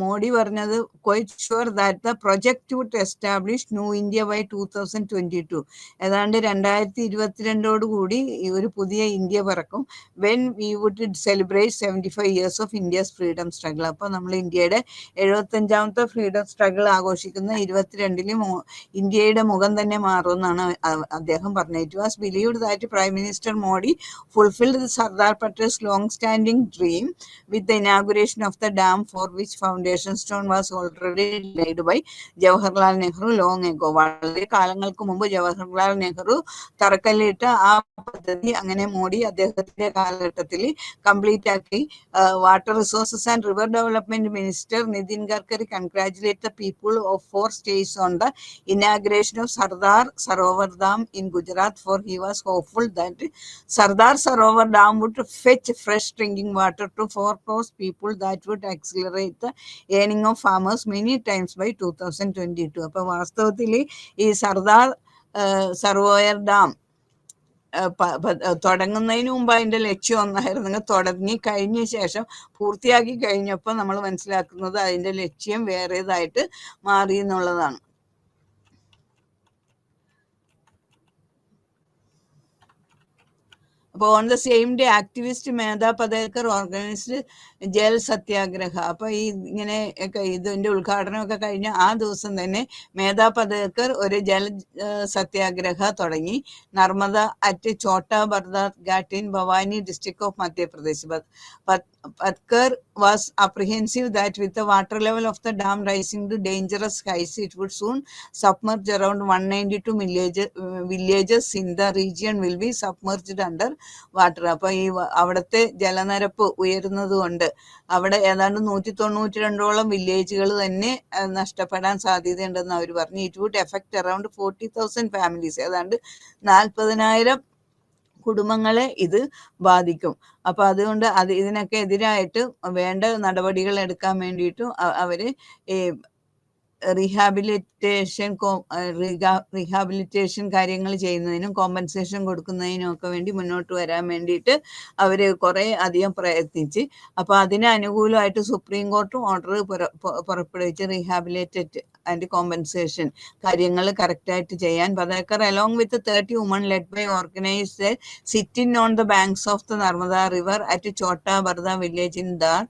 Modi പറഞ്ഞത് quite sure that the project would establish New India by 2022. ഏതാണ്ട് 2022 കൂടി ഒരു പുതിയ India പിറക്കും. when we would celebrate 75 years of India's freedom struggle. അപ്പോൾ നമ്മൾ ഇന്ത്യയുടെ 75ാമത്തെ freedom struggle ആഘോഷിക്കുന്ന 22-ന് ഇന്ത്യയുടെ മുഖം തന്നെ മാറുമെന്നാണ് അദ്ദേഹം പറഞ്ഞത്. It was believed that Prime Minister Modi fulfilled the Sardar Patel's long-standing dream with the inauguration of the dam, for which foundation stone was already laid by Jawaharlal Nehru long ago. വളരെ കാലങ്ങൾക്ക് മുമ്പ് ജവഹർലാൽ നെഹ്റു തറക്കല്ലിട്ട ആ പദ്ധതി അങ്ങനെ മോഡി അദ്ദേഹത്തിന്റെ കാലഘട്ടത്തിൽ complete ആക്കി. Water resources and river development minister Nitin Gadkari congratulate the people of 4 states on the inauguration of Sardar Sarovar Dam in Gujarat, for he was hopeful that Sardar Sarovar Dam would fetch fresh drinking water to 4 crore people that would accelerate the earning of farmers many times by 2022. അപ്പോൾ വാസ്തവത്തിൽ ഈ Sardar Sarovar dam തുടങ്ങുന്നതിന് മുമ്പ് അതിൻ്റെ ലക്ഷ്യം ഒന്നായിരുന്നു. തുടങ്ങി കഴിഞ്ഞ ശേഷം പൂർത്തിയാക്കി കഴിഞ്ഞപ്പോൾ നമ്മൾ മനസ്സിലാക്കുന്നത് അതിൻ്റെ ലക്ഷ്യം വേറേതായിട്ട് മാറി എന്നുള്ളതാണ്. അപ്പോൾ on the same day activist Medha Patkar organised Jal Satyagraha. അപ്പോൾ ഈ ഇങ്ങനെ ഇതിൻ്റെ ഉദ്ഘാടനമൊക്കെ കഴിഞ്ഞ ആ ദിവസം തന്നെ മേധാ പദേക്കർ ഒരു ജൽ സത്യാഗ്രഹ തുടങ്ങി. Narmada at Chhota Bardar ghat in Bhavani district of Madhya Pradesh. Patkar was apprehensive that with the water level of the dam rising to dangerous heights, it would soon submerge around 192 villages in the region will be submerged under water. അപ്പോൾ ഈ അവിടുത്തെ ജലനിരപ്പ് ഉയരുന്നത് കൊണ്ട് അവിടെ ഏതാണ്ട് 192 വില്ലേജുകൾ തന്നെ നഷ്ടപ്പെടാൻ സാധ്യതയുണ്ടെന്ന് അവർ പറഞ്ഞു. It would effect around 40,000 families, ഏതാണ്ട് 40,000 കുടുംബങ്ങളെ ഇത് ബാധിക്കും. അപ്പൊ അതുകൊണ്ട് ഇതിനൊക്കെ എതിരായിട്ട് വേണ്ട നടപടികൾ എടുക്കാൻ വേണ്ടിയിട്ടും അവര് ഈ റീഹാബിലിറ്റേഷൻ കാര്യങ്ങൾ ചെയ്യുന്നതിനും കോമ്പൻസേഷൻ കൊടുക്കുന്നതിനും ഒക്കെ വേണ്ടി മുന്നോട്ട് വരാൻ വേണ്ടിയിട്ട് അവര് കുറെ അധികം പ്രയത്നിച്ച്. അപ്പൊ അതിന് അനുകൂലമായിട്ട് സുപ്രീം കോർട്ടും ഓർഡർ പുറപ്പെടുവിച്ച് റീഹാബിലിറ്റേറ്റ് ആൻഡ് കോമ്പൻസേഷൻ കാര്യങ്ങൾ കറക്റ്റായിട്ട് ചെയ്യാൻ. Patkar along with 30 women led by organised sitting on the banks of the Narmada river at Chhota Barda village in Dhar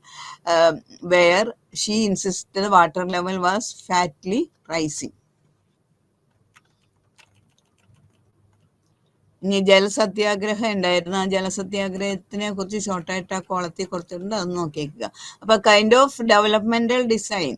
where she insisted the water level was fatly rising. ഇനി ജലസത്യാഗ്രഹം ഉണ്ടായിരുന്നു. ആ ജലസത്യാഗ്രഹത്തിനെ കുറിച്ച് ഷോർട്ടായിട്ട് ആ കോളത്തിൽ കൊടുത്തിട്ടുണ്ട്, അത് നോക്കിയേക്കുക. അപ്പൊ kind of developmental design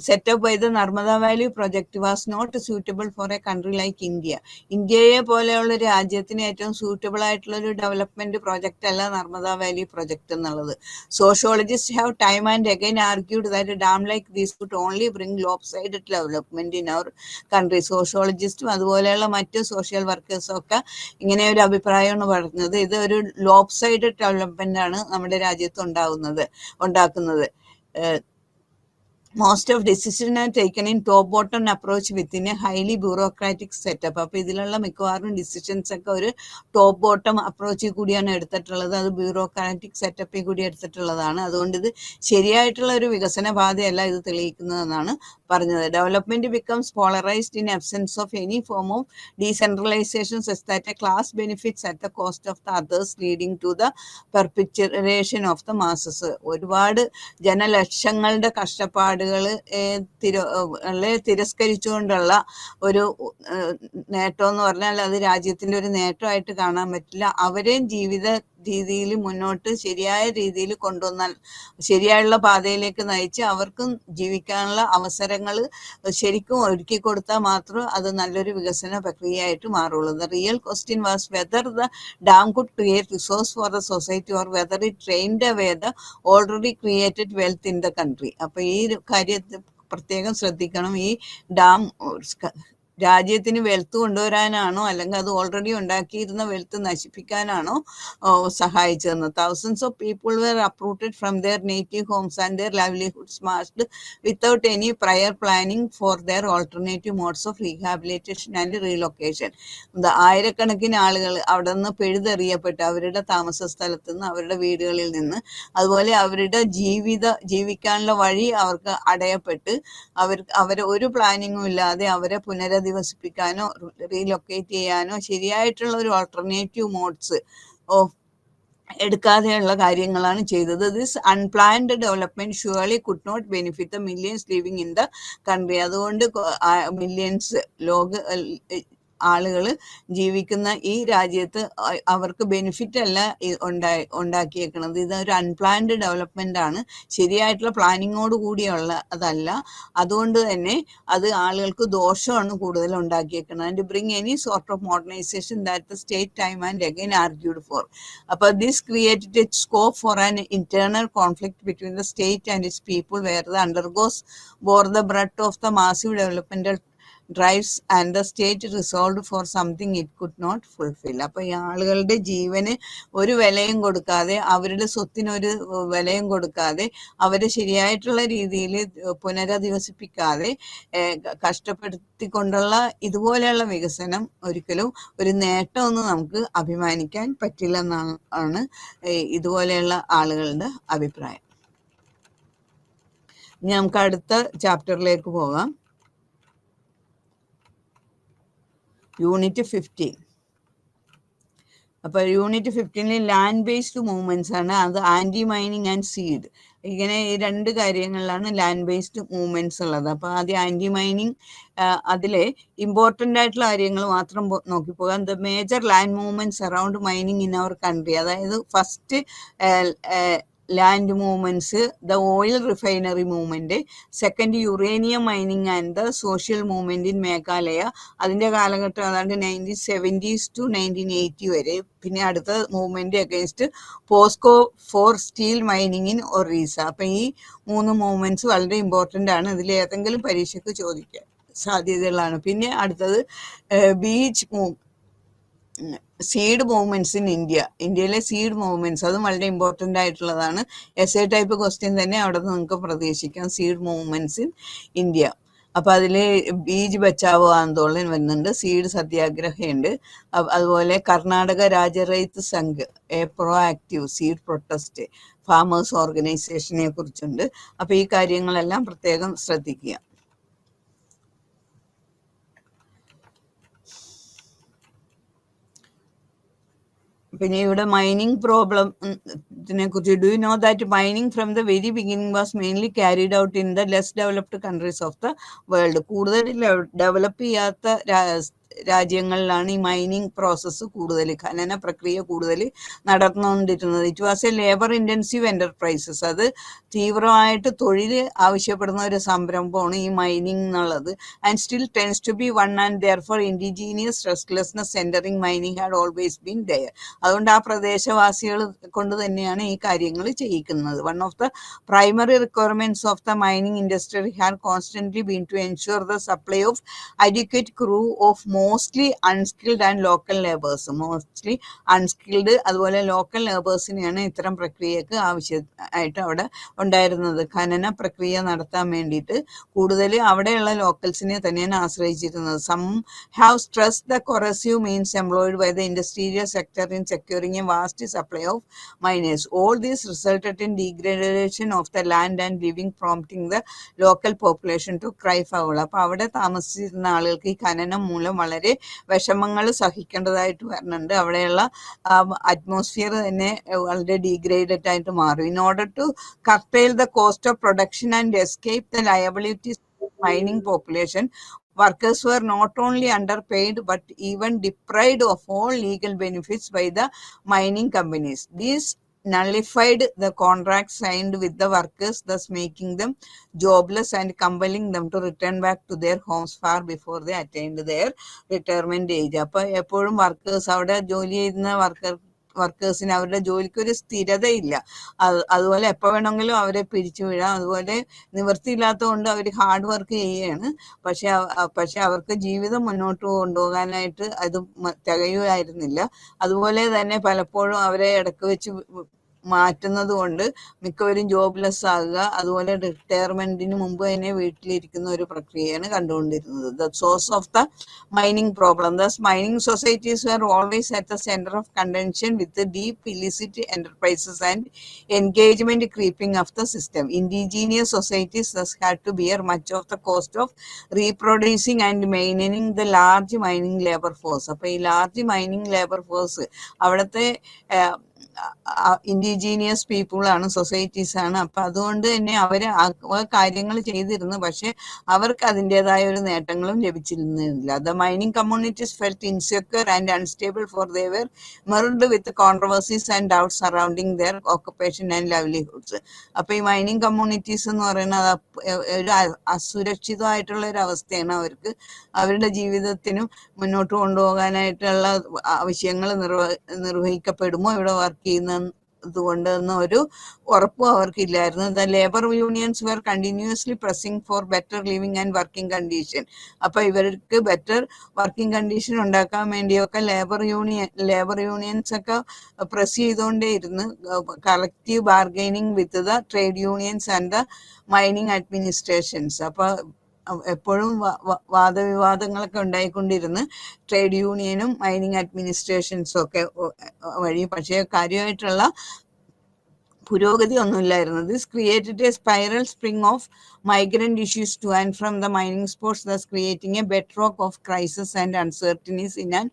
set up by the Narmada valley project was not suitable for a country like India. ഇന്ത്യയെ പോലെയുള്ള ഒരു രാജ്യത്തിന് ഏറ്റവും സൂട്ടബിൾ ആയിട്ടുള്ള ഒരു ഡെവലപ്മെന്റ് പ്രോജക്റ്റ് അല്ല നർമ്മദ വാലി പ്രൊജക്ട് എന്നുള്ളത്. Sociologist have time and again argued that dam like these would only bring lopsided development in our country. സോഷ്യോളജിസ്റ്റും അതുപോലെയുള്ള മറ്റു സോഷ്യൽ വർക്കേഴ്സും ഒക്കെ ഇങ്ങനെ ഒരു അഭിപ്രായമാണ് പറഞ്ഞത്. ഇത് ഒരു ലോപ്പ് സൈഡ് ഡെവലപ്മെന്റ് ആണ് നമ്മുടെ രാജ്യത്ത് ഉണ്ടാക്കുന്നത്. Most of decision are taken in top bottom approach within A highly bureaucratic setup. അപ്പൊ ഇതിലുള്ള മിക്കവാറും ഡിസിഷൻസ് ഒക്കെ ഒരു ടോപ്പ് ബോട്ടം അപ്രോച്ചിൽ കൂടിയാണ് എടുത്തിട്ടുള്ളത്. അത് ബ്യൂറോക്രാറ്റിക് സെറ്റപ്പിൽ കൂടി എടുത്തിട്ടുള്ളതാണ്. അതുകൊണ്ട് ഇത് ശരിയായിട്ടുള്ള ഒരു വികസന പാതയല്ല ഇത് തെളിയിക്കുന്നതെന്നാണ് പറഞ്ഞത്. Development becomes polarised in absence of any form of decentralisation such that a class benefits at the cost of the others leading to the perpetuation of the masses. ഒരുപാട് ജനലക്ഷങ്ങളുടെ കഷ്ടപ്പാടുകൾ തിരസ്കരിച്ചുകൊണ്ടുള്ള ഒരു നേട്ടം എന്ന് പറഞ്ഞാൽ അത് രാജ്യത്തിന്റെ ഒരു നേട്ടമായിട്ട് കാണാൻ പറ്റില്ല. അവരെയും ജീവിത രീതിയിൽ മുന്നോട്ട് ശരിയായ രീതിയിൽ കൊണ്ടുവന്നാൽ, ശരിയായുള്ള പാതയിലേക്ക് നയിച്ച് അവർക്കും ജീവിക്കാനുള്ള അവസരങ്ങൾ ശരിക്കും ഒരുക്കി കൊടുത്താൽ മാത്രമേ അത് നല്ലൊരു വികസന പ്രക്രിയയായിട്ട് മാറുള്ളൂ. The real question was whether the dam could create resource for the society or whether it drained away the already created wealth in the country. അപ്പൊ ഈ കാര്യത്തിൽ പ്രത്യേകം ശ്രദ്ധിക്കണം. ഈ ഡാം രാജ്യത്തിന് വെൽത്ത് കൊണ്ടുവരാനാണോ അല്ലെങ്കിൽ അത് ഓൾറെഡി ഉണ്ടാക്കിയിരുന്ന വെൽത്ത് നശിപ്പിക്കാനാണോ സഹായിച്ചതെന്ന്. Thousands of people were uprooted from their native homes and their livelihood smashed without any prior planning for their alternative modes of rehabilitation and relocation. ആയിരക്കണക്കിന് ആളുകൾ അവിടെ നിന്ന് പിഴുതെറിയപ്പെട്ട് അവരുടെ താമസ സ്ഥലത്ത് നിന്ന്, അവരുടെ വീടുകളിൽ നിന്ന്, അതുപോലെ അവരുടെ ജീവിക്കാനുള്ള വഴി അവർക്ക് അടയപ്പെട്ട് അവരെ ഒരു പ്ലാനിങ്ങും ഇല്ലാതെ അവരെ പുനരധിവസിപ്പിക്കാനോ റീലൊക്കേറ്റ് ചെയ്യാനോ ശരിയായിട്ടുള്ള ഒരു ഓൾട്ടർനേറ്റീവ് മോഡ്സ് എടുക്കാതെയുള്ള കാര്യങ്ങളാണ് ചെയ്തത്. This unplanned development surely could not benefit the millions living in the country. അതുകൊണ്ട് മില്യൻസ് ആളുകൾ ജീവിക്കുന്ന ഈ രാജ്യത്ത് അവർക്ക് ബെനിഫിറ്റ് അല്ല ഉണ്ടാക്കിയേക്കുന്നത്. ഇതൊരു അൺപ്ലാൻഡ് ഡെവലപ്മെന്റ് ആണ്, ശരിയായിട്ടുള്ള പ്ലാനിങ്ങോട് കൂടിയുള്ള അതല്ല. അതുകൊണ്ട് തന്നെ അത് ആളുകൾക്ക് ദോഷമാണ് കൂടുതൽ ഉണ്ടാക്കിയേക്കുന്നത്. And bring any sort of modernisation that the state time and again argued for. അപ്പൊ this created a scope for an internal conflict between the state and its people where the undergoes bore the brunt of the massive drives and the state resolved for something it could not fulfill. അപ്പൊ ഈ ആളുകളുടെ ജീവന് ഒരു വിലയും കൊടുക്കാതെ, അവരുടെ സ്വത്തിന് ഒരു വിലയും കൊടുക്കാതെ, അവരെ ശരിയായിട്ടുള്ള രീതിയിൽ പുനരധിവസിപ്പിക്കാതെ കഷ്ടപ്പെടുത്തിക്കൊണ്ടുള്ള ഇതുപോലെയുള്ള വികസനം ഒരിക്കലും ഒരു നേട്ടമൊന്നും നമുക്ക് അഭിമാനിക്കാൻ പറ്റില്ലെന്നാണ് ഇതുപോലെയുള്ള ആളുകളുടെ അഭിപ്രായം. ഇനി നമുക്ക് അടുത്ത ചാപ്റ്ററിലേക്ക് പോകാം. യൂണിറ്റ് 15. അപ്പോൾ യൂണിറ്റ് 15 ലാൻഡ് ബേസ്ഡ് മൂവ്മെന്റ്സ് ആണ്. അത് ആന്റി മൈനിങ് ആൻഡ് സീഡ്, ഇങ്ങനെ ഈ രണ്ട് കാര്യങ്ങളിലാണ് ലാൻഡ് ബേസ്ഡ് മൂവ്മെന്റ്സ് ഉള്ളത്. അപ്പോൾ ആദ്യം ആന്റി മൈനിങ്, അതിലെ ഇമ്പോർട്ടൻ്റ് ആയിട്ടുള്ള കാര്യങ്ങൾ മാത്രം നോക്കി പോകാം. The major land movements around mining in our country. അതായത് first land movements, the oil refinery movement, second uranium mining and the social movement in Meghalaya. അതിന്റെ കാലഘട്ടം അതാണ്ട് 1970s to 1980 വരെ. പിന്നെ അടുത്ത movement against POSCO for steel mining in Orissa. അപ്പൊ ഈ 3 movements വളരെ ഇമ്പോർട്ടന്റ് ആണ്. ഇതിൽ ഏതെങ്കിലും പരീക്ഷയ്ക്ക് ചോദിക്കാൻ സാധ്യതകളാണ്. പിന്നെ അടുത്തത് beach seed movements in India. ഇന്ത്യയിലെ സീഡ് മൂവ്മെന്റ്സ് അതും വളരെ ഇമ്പോർട്ടൻ്റ് ആയിട്ടുള്ളതാണ്. എസ്എ ടൈപ്പ് ക്വസ്റ്റ്യൻ തന്നെ അവിടെ നിങ്ങൾക്ക് പ്രതീക്ഷിക്കാം. Seed movements in India. അപ്പൊ അതില് ബീജ് ബച്ചാവോ ആന്തോളൻ വരുന്നുണ്ട്, സീഡ് സത്യാഗ്രഹ ഉണ്ട്, അതുപോലെ Karnataka Raja Raitha Sangh, a proactive seed protest, farmers ഓർഗനൈസേഷനെ കുറിച്ചുണ്ട്. അപ്പൊ ഈ കാര്യങ്ങളെല്ലാം പ്രത്യേകം ശ്രദ്ധിക്കുക. പിന്നെ ഇവിടെ മൈനിങ് പ്രോബ്ലത്തിനെ കുറിച്ച്, do you know that mining from the very beginning was mainly carried out in the less developed countries of the world. കൂടുതൽ ഡെവലപ്പ് ചെയ്യാത്ത രാജ്യങ്ങളിലാണ് ഈ മൈനിങ് പ്രോസസ്സ് കൂടുതൽ, ഖനന പ്രക്രിയ കൂടുതൽ നടന്നുകൊണ്ടിരുന്നത്. It was a labour intensive enterprises. അത് തീവ്രമായിട്ട് തൊഴിൽ ആവശ്യപ്പെടുന്ന ഒരു സംരംഭമാണ് ഈ മൈനിങ് എന്നുള്ളത്. And still tends to be one and therefore indigenous restlessness centering mining had always been there. അതുകൊണ്ട് ആ പ്രദേശവാസികൾ കൊണ്ട് തന്നെയാണ് ഈ കാര്യങ്ങൾ ചെയ്യിക്കുന്നത്. One of the primary requirements of the mining industry had constantly been to ensure the supply of adequate crew of mostly unskilled and local labours. Mostly unskilled അതുപോലെ local ലേബേഴ്സിനെയാണ് ഇത്തരം പ്രക്രിയക്ക് ആവശ്യമായിട്ട് അവിടെ ഉണ്ടായിരുന്നത്. ഖനന പ്രക്രിയ നടത്താൻ വേണ്ടിയിട്ട് കൂടുതൽ അവിടെയുള്ള ലോക്കൽസിനെ തന്നെയാണ് ആശ്രയിച്ചിരുന്നത്. Some have stressed the coercive means employed by the industrial sector in securing a vast supply of miners. All this resulted in degradation of the land and living, prompting the local population to cry foul. അപ്പോൾ അവിടെ താമസിച്ചിരുന്ന ആളുകൾക്ക് ഈ ഖനനം മൂലം വളരെ വിഷമങ്ങൾ സഹിക്കേണ്ടതായിട്ട് വരുന്നുണ്ട്. അവിടെയുള്ള അറ്റ്മോസ്ഫിയർ തന്നെ വളരെ ഡീഗ്രേഡഡ് ആയിട്ട് മാറും. In order to curtail the cost of production and escape the liabilities of mining population, workers were not only underpaid but even deprived of all legal benefits by the mining companies. These nullified the contracts signed with the workers, thus making them jobless and compelling them to return back to their homes far before they attained their retirement age. അപ്പോൾ എപ്പോഴും workers, അവിടെ ജോലി ചെയ്യുന്ന വർക്കേഴ്സിന് അവരുടെ ജോലിക്ക് ഒരു സ്ഥിരതയില്ല. അതുപോലെ എപ്പോൾ വേണമെങ്കിലും അവരെ പിരിച്ചു വിടാം. അതുപോലെ നിവൃത്തിയില്ലാത്തതുകൊണ്ട് അവർ ഹാർഡ് വർക്ക് ചെയ്യുകയാണ്. പക്ഷെ അവർക്ക് ജീവിതം മുന്നോട്ട് കൊണ്ടുപോകാനായിട്ട് അത് തികയുമായിരുന്നില്ല. അതുപോലെ തന്നെ പലപ്പോഴും അവരെ ഇടയ്ക്ക് വെച്ച് മാറ്റുന്നത് കൊണ്ട് മിക്കവരും ജോബ്ലെസ് ആകുക, അതുപോലെ റിട്ടയർമെന്റിന് മുമ്പ് തന്നെ വീട്ടിലിരിക്കുന്ന ഒരു പ്രക്രിയയാണ് കണ്ടുകൊണ്ടിരുന്നത്. The source of the mining problem. Thus mining societies were always at the centre of contention with deep illicit enterprises and engagement creeping of the system. Indigenous societies thus had to bear much of the cost of reproducing and maintaining the large mining labour force. അപ്പൊ ഈ large mining labour force അവിടുത്തെ indigenous people ആണ്, societies ആണ്. അപ്പൊ അതുകൊണ്ട് തന്നെ അവര് കാര്യങ്ങൾ ചെയ്തിരുന്നു, പക്ഷെ അവർക്ക് അതിൻ്റെതായ ഒരു നേട്ടങ്ങളും ലഭിച്ചിരുന്നില്ല. The mining communities felt insecure and unstable for they were mired with controversies and doubts surrounding their occupation and livelihoods. അപ്പൊ ഈ മൈനിങ് കമ്മ്യൂണിറ്റീസ് എന്ന് പറയുന്നത് ഒരു അസുരക്ഷിതമായിട്ടുള്ള ഒരു അവസ്ഥയാണ്. അവർക്ക് അവരുടെ ജീവിതത്തിനും മുന്നോട്ട് കൊണ്ടുപോകാനായിട്ടുള്ള ആവശ്യങ്ങൾ നിർവഹിക്കപ്പെടുമോ ഇവിടെ വർക്ക് ചെയ്യുന്ന ഇതുകൊണ്ടെന്ന ഒരു ഉറപ്പും അവർക്കില്ലായിരുന്നു. The labour unions were continuously pressing for better living and working condition. അപ്പൊ ഇവർക്ക് ബെറ്റർ വർക്കിംഗ് കണ്ടീഷൻ ഉണ്ടാക്കാൻ വേണ്ടിയൊക്കെ ലേബർ യൂണിയൻസ് ഒക്കെ പ്രസ് ചെയ്തുകൊണ്ടേയിരുന്നു. Collective bargaining with the trade unions and the mining administrations. അപ്പൊ എപ്പോഴും വാദവിവാദങ്ങളൊക്കെ ഉണ്ടായിക്കൊണ്ടിരുന്ന് ട്രേഡ് യൂണിയനും മൈനിങ് അഡ്മിനിസ്ട്രേഷൻസും ഒക്കെ വഴി. പക്ഷേ കാര്യമായിട്ടുള്ള പുരോഗതി ഒന്നുമില്ലായിരുന്നു. This created a spiral spring of migrant issues to and from the mining spots, thus creating a bedrock of crisis and uncertainties in an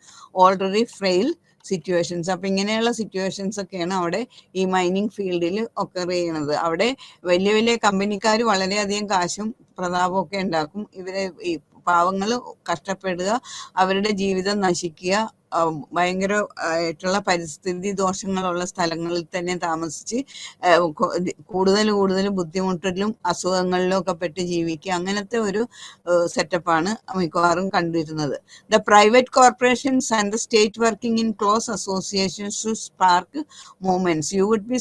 already frail situations. അപ്പം ഇങ്ങനെയുള്ള സിറ്റുവേഷൻസ് ഒക്കെയാണ് അവിടെ ഈ മൈനിങ് ഫീൽഡിൽ ഒക്കർ ചെയ്യണത്. അവിടെ വലിയ വലിയ കമ്പനിക്കാർ വളരെയധികം കാശും പ്രതാപവും ഒക്കെ ഉണ്ടാക്കും. ഇവരെ ഈ പാവങ്ങൾ കഷ്ടപ്പെടുക, അവരുടെ ജീവിതം നശിക്കുക, ഭയങ്കര ആയിട്ടുള്ള പരിസ്ഥിതി ദോഷങ്ങളുള്ള സ്ഥലങ്ങളിൽ തന്നെ താമസിച്ച് കൂടുതൽ ബുദ്ധിമുട്ടിലും അസുഖങ്ങളിലും ഒക്കെ പെട്ട് ജീവിക്കുക, അങ്ങനത്തെ ഒരു സെറ്റപ്പാണ് മിക്കവാറും കണ്ടിരുന്നത്. The private corporations and the state working in close associations to spark movements. You would be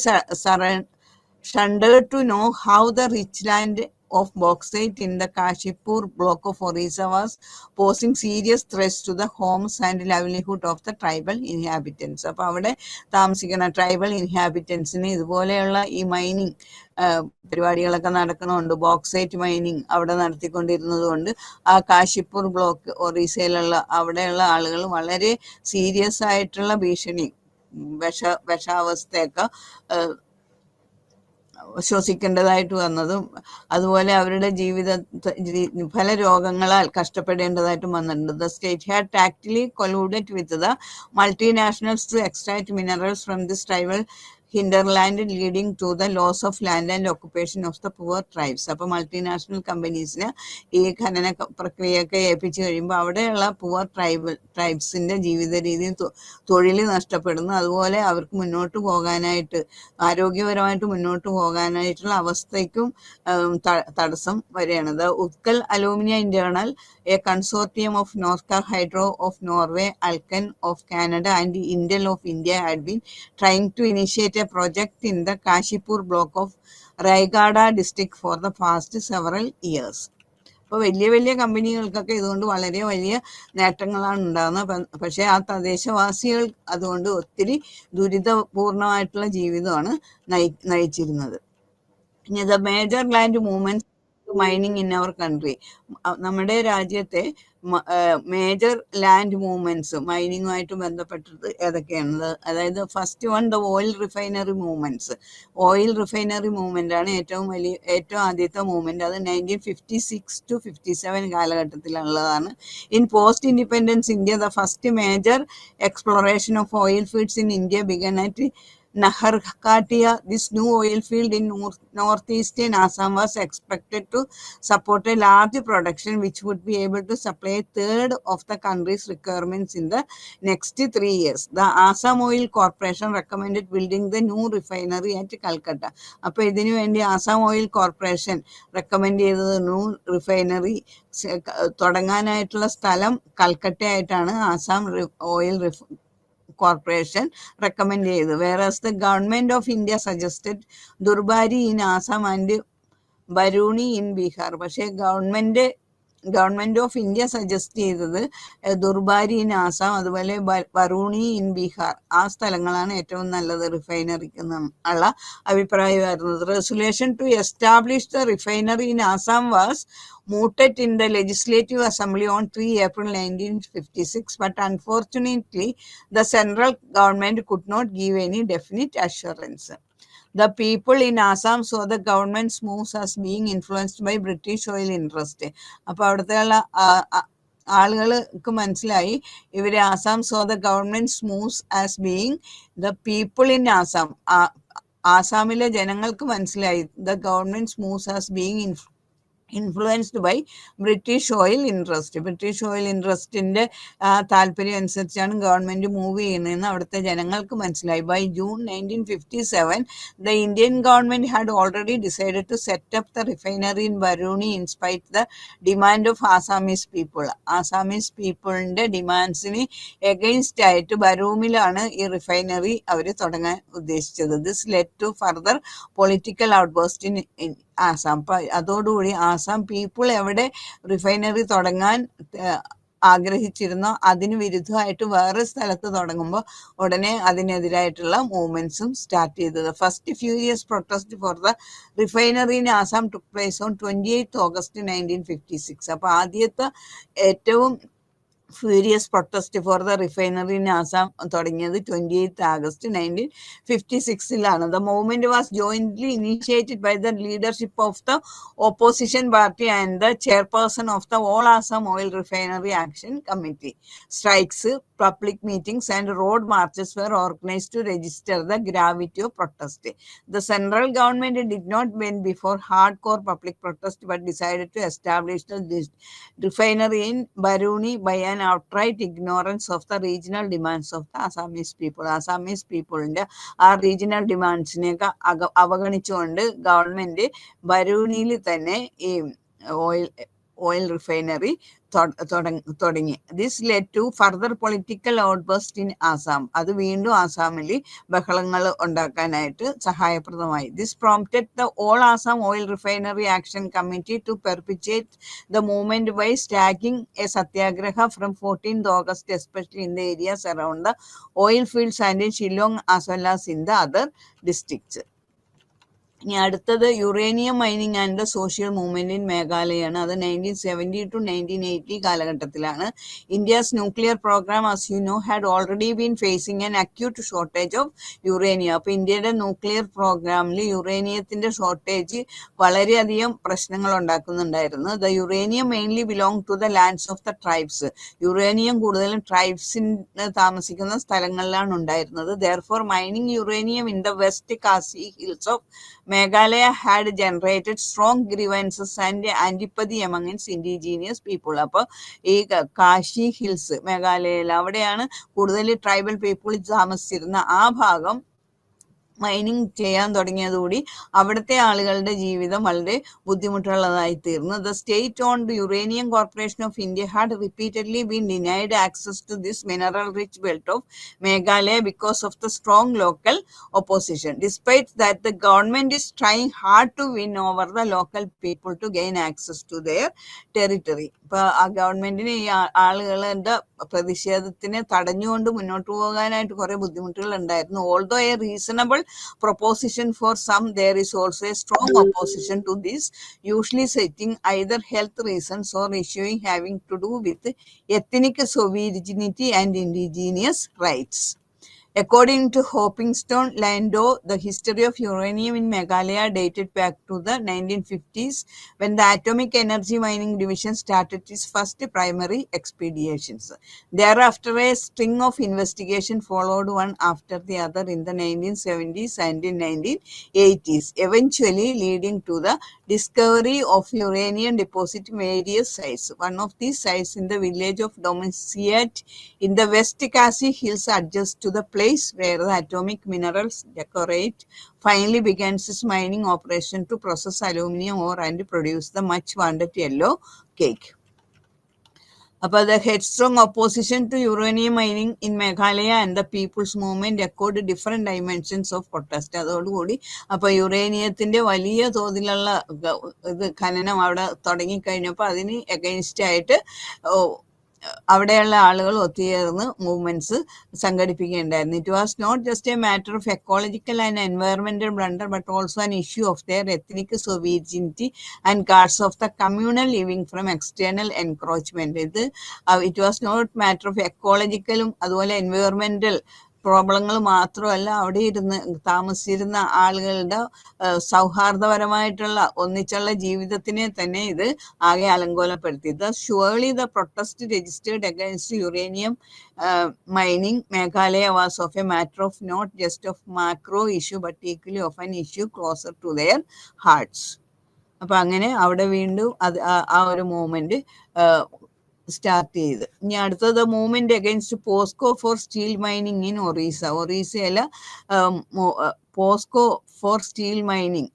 shuddered to know how the rich land of bauxite in the Kashipur block of Orissa was posing serious threats to the homes and livelihood of the tribal inhabitants. അപ്പോൾ അവിടെ താമസിക്കുന്ന tribal ഇൻഹാബിറ്റൻസിന് ഇതുപോലെയുള്ള ഈ mining പരിപാടികളൊക്കെ നടക്കണമുണ്ട്. Bauxite mining അവിടെ നടത്തിക്കൊണ്ടിരുന്നത് കൊണ്ട് ആ Kashipur block ഒറീസയിലുള്ള അവിടെയുള്ള ആളുകൾ വളരെ സീരിയസ് ആയിട്ടുള്ള ഭീഷണി, വിഷാവസ്ഥയൊക്കെ ശ്വസിക്കേണ്ടതായിട്ട് വന്നതും അതുപോലെ അവരുടെ പല രോഗങ്ങളാൽ കഷ്ടപ്പെടേണ്ടതായിട്ടും വന്നിട്ടുണ്ട്. The state had tacitly colluded with the multinationals to extract minerals from this tribal hinterland leading to the loss of land and occupation of the poor tribes. അപ്പോൾ മൾട്ടിനാഷണൽ കമ്പനീസിന് ഈ ഖനന പ്രക്രിയയൊക്കെ ഏൽപ്പിച്ചു കഴിയുമ്പോൾ അവിടെയുള്ള പുവർ ട്രൈബ്സിന്റെ ജീവിത രീതി, തൊഴിൽ നഷ്ടപ്പെടുന്നു. അതുപോലെ അവർക്ക് മുന്നോട്ട് പോകാനായിട്ട്, ആരോഗ്യപരമായിട്ട് മുന്നോട്ട് പോകാനായിട്ടുള്ള അവസ്ഥയ്ക്കും തടസ്സം വരികയാണ്. The Utkal alumina internal, a consortium of Norsk Hydro of Norway, Alcan of Canada and Indal of India had been trying to initiate a project in the Kashipur block of Raigada district for the past several years. അപ്പോൾ വലിയ വലിയ കമ്പനികൾക്കൊക്കെ ഇതുകൊണ്ട് വളരെ വലിയ നേട്ടങ്ങളാണ് ഉണ്ടാകുന്നത്. പക്ഷേ ആ തദ്ദേശവാസികൾ അതുകൊണ്ട് ഒത്തിരി ദുരിതപൂർണമായിട്ടുള്ള ജീവിതമാണ് നയിച്ചിരുന്നത്. ഇനി the major land movements mining in our country. നമ്മുടെ രാജ്യത്തെ മേജർ ലാൻഡ് മൂവ്മെന്റ്സ് മൈനിങ്ങുമായിട്ട് ബന്ധപ്പെട്ടത് ഏതൊക്കെയാണ്? അതായത് first one, the oil refinery movements. Oil refinery movement ആണ് ഏറ്റവും ആദ്യത്തെ മൂവ്മെന്റ്. അത് 1956 to 57 കാലഘട്ടത്തിലുള്ളതാണ്. In post independence India, the first major exploration of oil fields in India began at Naharkatia. This new oil field in northeastern Assam was expected to support a large production which would be able to supply a third of the country's requirements in the next 3 years. The Assam Oil Corporation recommended building the new refinery at Calcutta. അപ്പോൾ ഇതിനു വേണ്ടി Assam oil corporation recommend ചെയ്തത് new refinery തുടങ്ങാനായിട്ടുള്ള സ്ഥലം കൽക്കട്ടയായിട്ടാണ് Assam oil corporation recommend ചെയ്തു. Whereas the government of India suggested Durbari in Assam and Baruni in Bihar. പക്ഷേ government of India suggest ചെയ്തത് ദുർബാരി in Assam അതുപോലെ Barauni in Bihar, ആ സ്ഥലങ്ങളാണ് ഏറ്റവും നല്ലത് റിഫൈനറിക്ക് ഉള്ള അഭിപ്രായമായിരുന്നത്. Resolution to establish the refinery in Assam was mooted in the Legislative Assembly on 3 April 1956, but unfortunately the central government could not give any definite assurance. The people in Assam saw the government's moves as being influenced by British oil interest. അപ്പോൾ അവിടുത്തെ ആളുകൾക്ക് മനസ്സിലായി ഇവര് Assam so the government's moves as being the people in Assam. ആസാമിലെ ജനങ്ങൾക്ക് മനസ്സിലായി the government's moves as being influenced by British oil interest. British oil ഇൻട്രസ്റ്റിൻ്റെ താല്പര്യം അനുസരിച്ചാണ് ഗവൺമെൻറ് മൂവ് ചെയ്യുന്നതെന്ന് അവിടുത്തെ ജനങ്ങൾക്ക് മനസ്സിലായി. By June 1957 the Indian government had already decided to set up the refinery in Barauni in spite the demand of Assamese people. Assamese പീപ്പിളിൻ്റെ ഡിമാൻഡ്സിന് against ആയിട്ട് ബരൂമിലാണ് ഈ റിഫൈനറി അവർ തുടങ്ങാൻ ഉദ്ദേശിച്ചത്. This led to further political outburst in Assam. അതോടുകൂടി ആസാം പീപ്പിൾ എവിടെ refinery തുടങ്ങാൻ ആഗ്രഹിച്ചിരുന്നോ അതിന് വിരുദ്ധമായിട്ട് വേറെ സ്ഥലത്ത് തുടങ്ങുമ്പോൾ ഉടനെ അതിനെതിരായിട്ടുള്ള മൂവ്മെന്റ്സും സ്റ്റാർട്ട് ചെയ്തത്. First furious protest for the refinery in Assam took place on 28 August 1956. അപ്പോൾ ആദ്യത്തെ ഏറ്റവും furious protest for the refinery in Assam തുടങ്ങിയത് 28 August 1956 the movement was jointly initiated by the leadership of the opposition party and the chairperson of the all Assam oil refinery action committee. Strikes, public meetings and road marches were organized to register the gravity of protest. The central government did not bend before hardcore public protest but decided to establish the refinery in Baruni by an outright ignorance of the regional demands of the Assamese people. Assamese peopleന്റെ ആ regional ഡിമാൻഡ്സിനെയൊക്കെ അവഗണിച്ചുകൊണ്ട് government ബരൂണിയിൽ തന്നെ ഈ oil refinery തുടങ്ങി. This led to further political outburst in Assam. അത് വീണ്ടും ആസാമിൽ ബഹളങ്ങൾ ഉണ്ടാക്കാനായിട്ട് സഹായപ്രദമായി. This prompted the all Assam oil refinery action committee to perpetuate the movement by staging a satyagraha from 14th August, especially in the areas around the oil fields and in Shillong as well as in the other districts. ഇനി അടുത്തത് uranium mining and the social movement in മേഘാലയാണ്. അത് 1970 to 1980 കാലഘട്ടത്തിലാണ്. India's nuclear programme as you know had already been facing an acute shortage of uranium. അപ്പോൾ ഇന്ത്യയുടെ nuclear പ്രോഗ്രാമിൽ യുറേനിയത്തിന്റെ shortage വളരെയധികം പ്രശ്നങ്ങൾ ഉണ്ടാക്കുന്നുണ്ടായിരുന്നു. The uranium mainly belong to the lands of the tribes. Uranium കൂടുതലും ട്രൈബ്സിന് താമസിക്കുന്ന സ്ഥലങ്ങളിലാണ് ഉണ്ടായിരുന്നത്. Therefore mining uranium in the west Khasi hills of Meghalaya had generated strong grievances and antipathy among its indigenous people. അപ്പോൾ ഈ കാശി ഹിൽസ് മേഘാലയയിൽ അവിടെയാണ് കൂടുതൽ tribal people താമസിച്ചിരുന്ന ആ ഭാഗം മൈനിങ് ചെയ്യാൻ തുടങ്ങിയതോടുകൂടി അവിടുത്തെ ആളുകളുടെ ജീവിതം വളരെ ബുദ്ധിമുട്ടുള്ളതായി തീർന്നു. The state owned uranium corporation of India had repeatedly been denied access to this mineral rich belt of Meghalaya because of the strong local opposition. Despite that the government is trying hard to win over the local people to gain access to their territory. ഇപ്പൊ ആ ഗവൺമെന്റിന് ഈ ആളുകളുടെ പ്രതിഷേധത്തിനെ തടഞ്ഞുകൊണ്ട് മുന്നോട്ട് പോകാനായിട്ട് കുറെ ബുദ്ധിമുട്ടുകൾ ഉണ്ടായിരുന്നു. Although A reasonable proposition for some, there is also a strong opposition to this, usually citing either health reasons or issuing having to do with ethnic sovereignty and indigenous rights. According to Hoppingstone Lando, the history of uranium in Meghalaya dated back to the 1950s when the Atomic Energy Mining Division started its first primary expeditions. Thereafter, a string of investigations followed one after the other in the 1970s and in 1980s, eventually leading to the discovery of uranium deposit in various sites. One of these sites in the village of Domiciat in the West Khasi Hills adjacent to the place where the atomic minerals decorate finally begins its mining operation to process aluminum ore and produce the much wanted yellow cake. അപ്പോൾ the headstrong opposition to uranium mining in Meghalaya and the people's movement echoed different dimensions of protest. അതോടുകൂടി അപ്പോൾ യുറേനിയത്തിന്റെ വലിയ തോതിലുള്ള ഇത് ഖനനം അവിടെ തുടങ്ങിക്കഴിഞ്ഞപ്പോൾ അതിന് against ആയിട്ട് അവിടെയുള്ള ആളുകൾ ഒത്തുചേർന്ന് മൂവ്മെന്റ്സ് സംഘടിപ്പിക്കുകയുണ്ടായിരുന്നു. It was not just a matter of ecological and environmental blunder but also an issue of their ethnic sovereignty and guards of the communal living from external encroachment. It was not matter of എക്കോളജിക്കലും അതുപോലെ environmental പ്രോബ്ലങ്ങൾ മാത്രമല്ല, അവിടെ ഇരുന്ന് താമസിച്ചിരുന്ന ആളുകളുടെ സൗഹാർദ്ദപരമായിട്ടുള്ള ഒന്നിച്ചുള്ള ജീവിതത്തിനെ തന്നെ ഇത് ആകെ അലങ്കോലപ്പെടുത്തി. Surely the protest registered against uranium mining Meghalaya was of a matter of not just of macro issue but equally of an issue closer to their hearts. അപ്പം അങ്ങനെ അവിടെ വീണ്ടും അത് ആ ഒരു മൂവ്മെന്റ് സ്റ്റാർട്ട് ചെയ്ത്. ഇനി അടുത്തത് movement against POSCO for steel mining in ഒറീസയിലെ POSCO for steel mining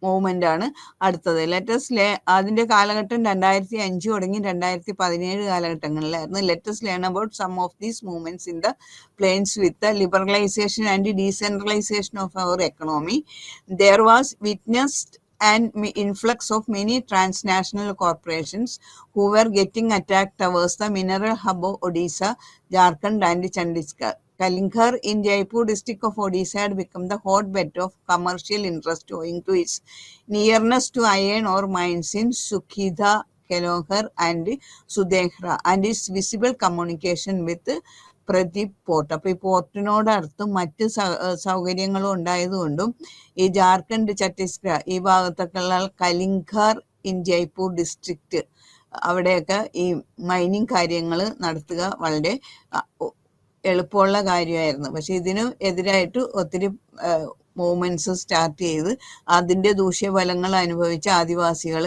movement ആണ് അടുത്തത്. അതിന്റെ കാലഘട്ടം 2005 തുടങ്ങി 2017 കാലഘട്ടങ്ങളിലായിരുന്നു. Let's learn about some of these movements in the plains with the liberalisation and decentralisation of our economy. There was witnessed an influx of many transnational corporations who were getting attacked towards the mineral hub of Odisha, Jharkhand and Chandigarh. Kalighar in Jaipur district of Odisha had become the hotbed of commercial interest owing to its nearness to iron ore mines in Sukhida, Kaloghar and Sudehra and its visible communication with Pradeep port. അപ്പൊ ഈ പോർട്ടിനോടടുത്തും മറ്റ് സൗകര്യങ്ങളും ഉണ്ടായതുകൊണ്ടും ഈ ജാർഖണ്ഡ്, ഛത്തീസ്ഗഡ് ഈ ഭാഗത്തൊക്കെയുള്ള കലിംഘർ in Jaipur district അവിടെയൊക്കെ ഈ mining കാര്യങ്ങൾ നടത്തുക വളരെ എളുപ്പമുള്ള കാര്യമായിരുന്നു. പക്ഷെ ഇതിന് എതിരായിട്ട് ഒത്തിരി മൂവ്മെന്റ്സ് സ്റ്റാർട്ട് ചെയ്ത് അതിന്റെ ദൂഷ്യഫലങ്ങൾ അനുഭവിച്ച ആദിവാസികൾ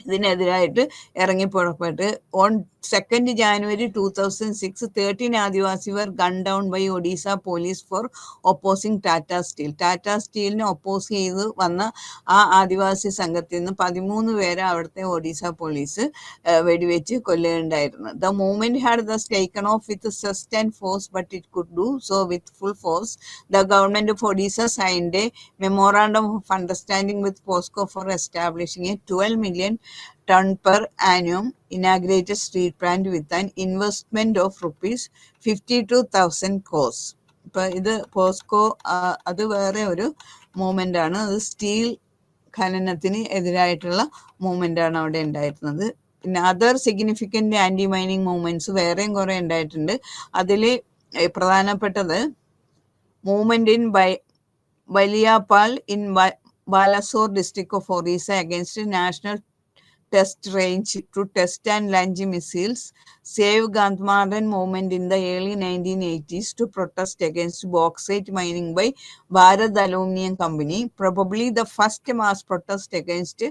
ഇതിനെതിരായിട്ട് ഇറങ്ങി പുറപ്പെട്ട് on 2nd January 2006, 13 Adivasi were gunned down by Odisha police for opposing Tata Steel. Tata സ്റ്റീലിനെ ഒപ്പോസ് ചെയ്ത് വന്ന ആ ആദിവാസി സംഘത്തിൽ നിന്ന് 13 പേരെ അവിടുത്തെ ഒഡീസ പോലീസ് വെടിവെച്ച് കൊല്ലുകയുണ്ടായിരുന്നു. The movement had thus taken off with zest and force, but it could do so with full force. The government of Odisha signed a memorandum of understanding with POSCO for establishing a 12 million ton per annum integrated steel plant with an investment of rupees 52,000 crores. ഇപ്പൊ ഇത് POCSO അത് വേറെ ഒരു movement ആണ്. അത് steel ഖനനത്തിന് എതിരായിട്ടുള്ള movement ആണ് അവിടെ ഉണ്ടായിരുന്നത്. പിന്നെ other significant anti mining movements വേറെയും കുറെ ഉണ്ടായിട്ടുണ്ട്. അതിൽ പ്രധാനപ്പെട്ടത് movement in Baliapal in Balasore district of Orissa against national test range to test and launch missiles. Save Gandmaran movement in the early 1980s to protest against bauxite mining by Bharat Aluminium Company. Probably the first mass protest against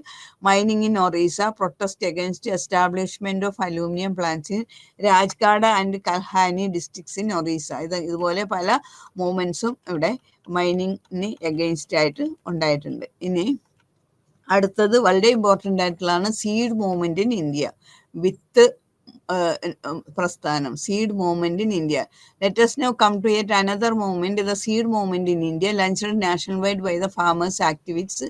mining in Orissa. Protest against establishment of aluminium plants in Rajgada and Kalhani districts in Orissa. ഇതുപോലെ പല മൂവ്മെന്റ്സും ഇവിടെ മൈനിങ്ങിന് against ആയിട്ട് ഉണ്ടായിട്ടുണ്ട്. ഇനി അടുത്തത് വളരെ important ആയിട്ടുള്ളതാണ് seed movement in India. വിത്ത് പ്രസ്ഥാനം, seed movement in India. Let us now come to yet another movement, the seed movement in India, launched nationwide by the farmers, activists,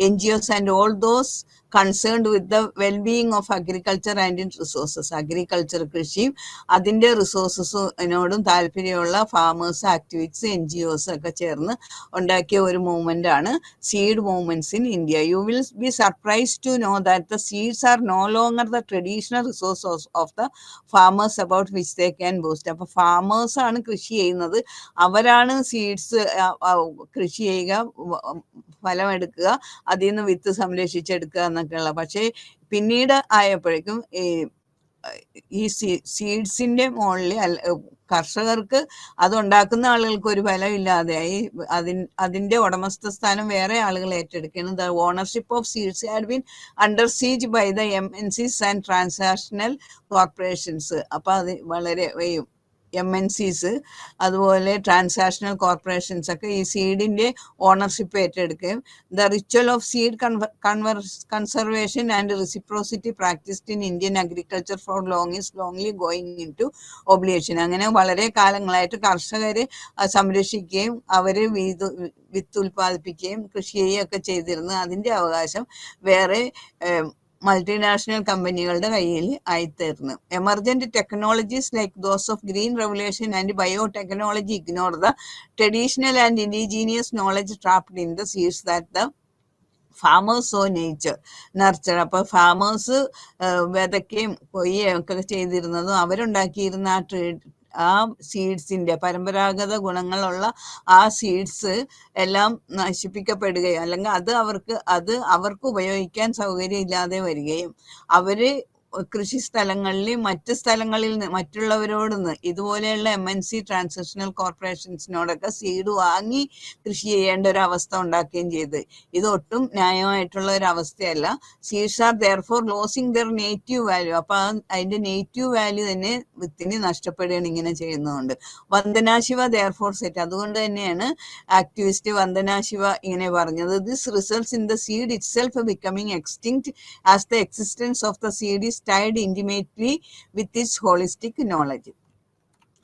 NGOs and all those concerned with the well-being of agriculture and its resources. Agriculture, കൃഷിയും അതിൻ്റെ റിസോഴ്സസിനോടും താല്പര്യമുള്ള farmers, ആക്ടിവിറ്റ്സ്, NGOs ഒക്കെ ചേർന്ന് ഉണ്ടാക്കിയ ഒരു movement ആണ് seed movements in India. You will be surprised to know that the seeds are no longer the traditional resource of the farmers about which they can boost. അപ്പൊ farmers ആണ് കൃഷി ചെയ്യുന്നത്, അവരാണ് സീഡ്സ് കൃഷി ചെയ്യുക, ഫലമെടുക്കുക, അതിൽ നിന്ന് വിത്ത് സംരക്ഷിച്ചെടുക്കുക എന്നൊക്കെയുള്ള. പക്ഷേ പിന്നീട് ആയപ്പോഴേക്കും ഈ സീഡ്സിന്റെ മുകളിൽ കർഷകർക്ക് അതുണ്ടാക്കുന്ന ആളുകൾക്ക് ഒരു ഫലമില്ലാതെയായി. അതിന്റെ ഉടമസ്ഥ സ്ഥാനം വേറെ ആളുകൾ ഏറ്റെടുക്കുകയാണ്. The ownership of seeds had been under siege by the MNCs and transactional corporations. അപ്പൊ അത് വളരെ MNCs അതുപോലെ ട്രാൻസാക്ഷണൽ കോർപ്പറേഷൻസ് ഒക്കെ ഈ സീഡിന്റെ ഓണർഷിപ്പ് ഏറ്റെടുക്കുകയും the ritual of seed conservation and reciprocity practised in Indian agriculture for longly going into obligation. അങ്ങനെ വളരെ കാലങ്ങളായിട്ട് കർഷകര് സംരക്ഷിക്കുകയും അവര് വിത്ത് ഉൽപ്പാദിപ്പിക്കുകയും കൃഷി ചെയ്യുകയൊക്കെ ചെയ്തിരുന്നു. അതിന്റെ അവകാശം വേറെ മൾട്ടിനാഷണൽ കമ്പനികളുടെ കയ്യിൽ ആയിത്തീർന്നു. Emergent technologies like those of green revolution and biotechnology ignore the traditional and indigenous knowledge trapped in the seeds that the farmers ഓ നർച്ചർ. അപ്പൊ ഫാമേഴ്സ് വിതയ്ക്കുകയും കൊയ്യുകയും ഒക്കെ ചെയ്തിരുന്നതും അവരുണ്ടാക്കിയിരുന്ന ആ സീഡ്സിന്റെ പരമ്പരാഗത ഗുണങ്ങളുള്ള ആ സീഡ്സ് എല്ലാം നശിപ്പിക്കപ്പെടുകയും അല്ലെങ്കിൽ അത് അവർക്ക് ഉപയോഗിക്കാൻ സൗകര്യം ഇല്ലാതെ വരികയും അവര് കൃഷി സ്ഥലങ്ങളിൽ മറ്റ് സ്ഥലങ്ങളിൽ മറ്റുള്ളവരോട് ഇതുപോലെയുള്ള MNC ട്രാൻസാക്ഷണൽ കോർപ്പറേഷൻസിനോടൊക്കെ സീഡ് വാങ്ങി കൃഷി ചെയ്യേണ്ട ഒരു അവസ്ഥ ഉണ്ടാക്കുകയും ചെയ്ത്. ഇതൊട്ടും ന്യായമായിട്ടുള്ള ഒരു അവസ്ഥയല്ല. Seeds are therefore losing their native value. അപ്പൊ അതിന്റെ നേറ്റീവ് വാല്യൂ തന്നെ വിത്തിന് നഷ്ടപ്പെടുകയാണ് ഇങ്ങനെ ചെയ്യുന്നതുകൊണ്ട്. വന്ദന ശിവ ദെയർഫോർ സെറ്റ്, അതുകൊണ്ട് തന്നെയാണ് ആക്ടിവിസ്റ്റ് വന്ദന ശിവ ഇങ്ങനെ പറഞ്ഞത്. This results in the seed itself becoming extinct as the existence of the seed is tied intimately with its holistic knowledge.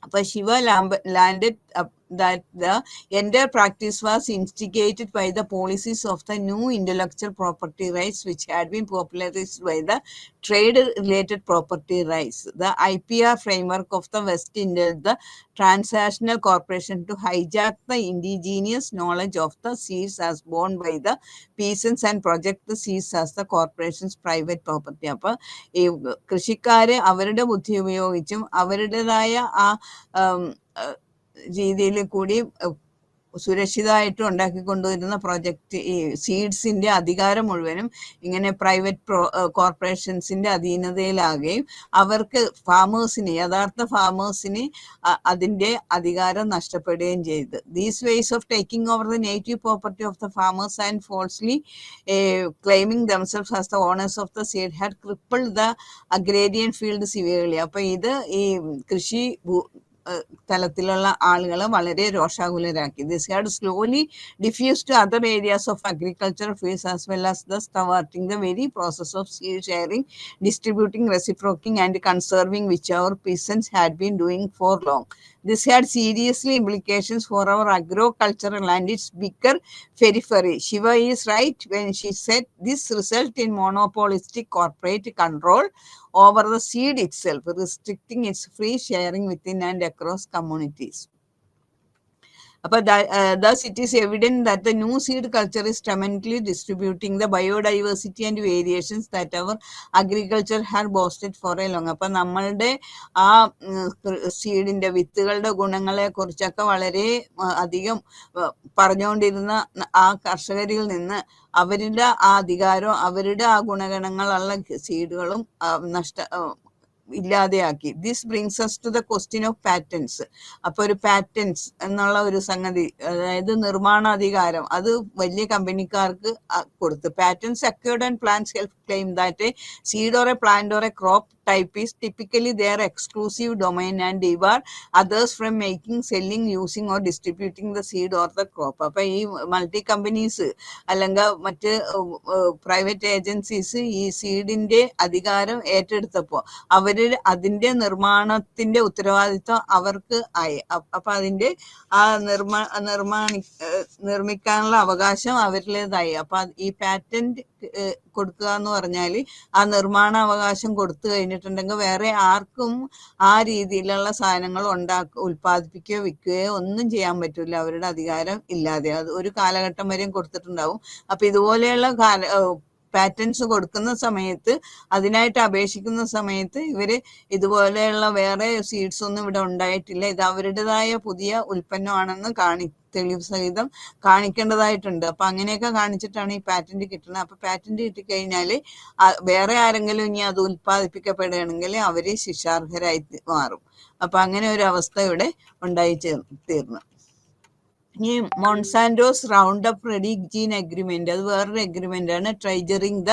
അപ്പൊ Shiva landed that the entire practice was instigated by the policies of the new intellectual property rights which had been popularized by the trade-related property rights. The IPR framework of the West enabled the transnational corporation to hijack the indigenous knowledge of the seeds as born by the peasants and project the seeds as the corporation's private property. അപ്പൊ ഈ കൃഷിക്കാര് അവരുടെ ബുദ്ധി ഉപയോഗിച്ചും അവരുടേതായ ആ രീതിയിൽ കൂടി സുരക്ഷിതമായിട്ട് ഉണ്ടാക്കിക്കൊണ്ടുവരുന്ന പ്രൊജക്ട് ഈ സീഡ്സിന്റെ അധികാരം മുഴുവനും ഇങ്ങനെ പ്രൈവറ്റ് കോർപ്പറേഷൻസിന്റെ അധീനതയിലാകുകയും അവർക്ക് ഫാമേഴ്സിന് യഥാർത്ഥ ഫാമേഴ്സിന് അതിന്റെ അധികാരം നഷ്ടപ്പെടുകയും ചെയ്തു. These ways of taking over the native property of the farmers and falsely claiming themselves as the owners of the seed had crippled the agrarian field severely. അപ്പൊ ഇത് ഈ കൃഷി തലത്തിലുള്ള ആളുകളെ വളരെ രോഷാകുലരാക്കി. This had slowly diffuse to other areas of agricultural fields as well as thus thwarting the very process of sharing, distributing, reciprocating and conserving which our peasants had been doing for long. This had seriously implications for our agricultural and its bigger periphery. Shiva is right when she said this result in monopolistic corporate control over the seed itself, restricting its free sharing within and across communities. But thus it is evident that the new seed culture is tremendously distributing the biodiversity and variations that our agriculture had boasted for a long. അപ്പൊ നമ്മളുടെ ആ സീഡിന്റെ വിത്തുകളുടെ ഗുണങ്ങളെ കുറിച്ചൊക്കെ വളരെ അധികം പറഞ്ഞുകൊണ്ടിരുന്ന ആ കർഷകരിൽ നിന്ന് അവരുടെ ആ അധികാരവും അവരുടെ ആ ഗുണഗണങ്ങളുള്ള സീഡുകളും ഇല്ലാതെയാക്കി. This brings us to the question of patents. അപ്പൊ ഒരു പാറ്റൻസ് എന്നുള്ള ഒരു സംഗതി, അതായത് നിർമ്മാണാധികാരം, അത് വലിയ കമ്പനിക്കാർക്ക് കൊടുത്തു. Patents acquired and plants help claim that A seed or A plant or A crop type is typically their exclusive domain and debar others from making, selling, using or distributing the seed or the crop. അപ്പൊ ഈ multi companies അല്ലെങ്കിൽ മറ്റ് private agencies ഈ സീഡിന്റെ അധികാരം ഏറ്റെടുത്തപ്പോൾ അവര് അതിന്റെ നിർമ്മാണത്തിന്റെ ഉത്തരവാദിത്വം അവർക്ക് ആയി. അപ്പൊ അതിന്റെ ആ നിർമ്മിക്കാനുള്ള അവകാശം അവരിലേതായി. അപ്പൊ ഈ പാറ്റന്റ് കൊടുക്കുക എന്ന് പറഞ്ഞാൽ ആ നിർമ്മാണ അവകാശം കൊടുത്തു കഴിഞ്ഞിട്ടുണ്ടെങ്കിൽ വേറെ ആർക്കും ആ രീതിയിലുള്ള സാധനങ്ങൾ ഉൽപ്പാദിപ്പിക്കുകയോ വിൽക്കുകയോ ഒന്നും ചെയ്യാൻ പറ്റില്ല, അവരുടെ അധികാരം ഇല്ലാതെ. അത് ഒരു കാലഘട്ടം വരെയും കൊടുത്തിട്ടുണ്ടാവും. അപ്പൊ ഇതുപോലെയുള്ള പാറ്റൻസ് കൊടുക്കുന്ന സമയത്ത്, അതിനായിട്ട് അപേക്ഷിക്കുന്ന സമയത്ത് ഇവര് ഇതുപോലെയുള്ള വേറെ സീഡ്സ് ഒന്നും ഇവിടെ ഉണ്ടായിട്ടില്ല, ഇത് അവരുടേതായ പുതിയ ഉൽപ്പന്നമാണെന്ന് തെളിവ് സഹിതം കാണിക്കേണ്ടതായിട്ടുണ്ട്. അപ്പൊ അങ്ങനെയൊക്കെ കാണിച്ചിട്ടാണ് ഈ പാറ്റന്റ് കിട്ടുന്നത്. അപ്പൊ പാറ്റന്റ് കിട്ടിക്കഴിഞ്ഞാല് വേറെ ആരെങ്കിലും ഇനി അത് ഉൽപ്പാദിപ്പിക്കപ്പെടുകയാണെങ്കിൽ അവര് ശിക്ഷാർഹരായി മാറും. അപ്പൊ അങ്ങനെ ഒരു അവസ്ഥ ഇവിടെ ഉണ്ടായി തീർന്നു. ഈ Monsanto's round up ready gene agreement, അത് വേറൊരു അഗ്രിമെന്റ് ആണ്. Triggering the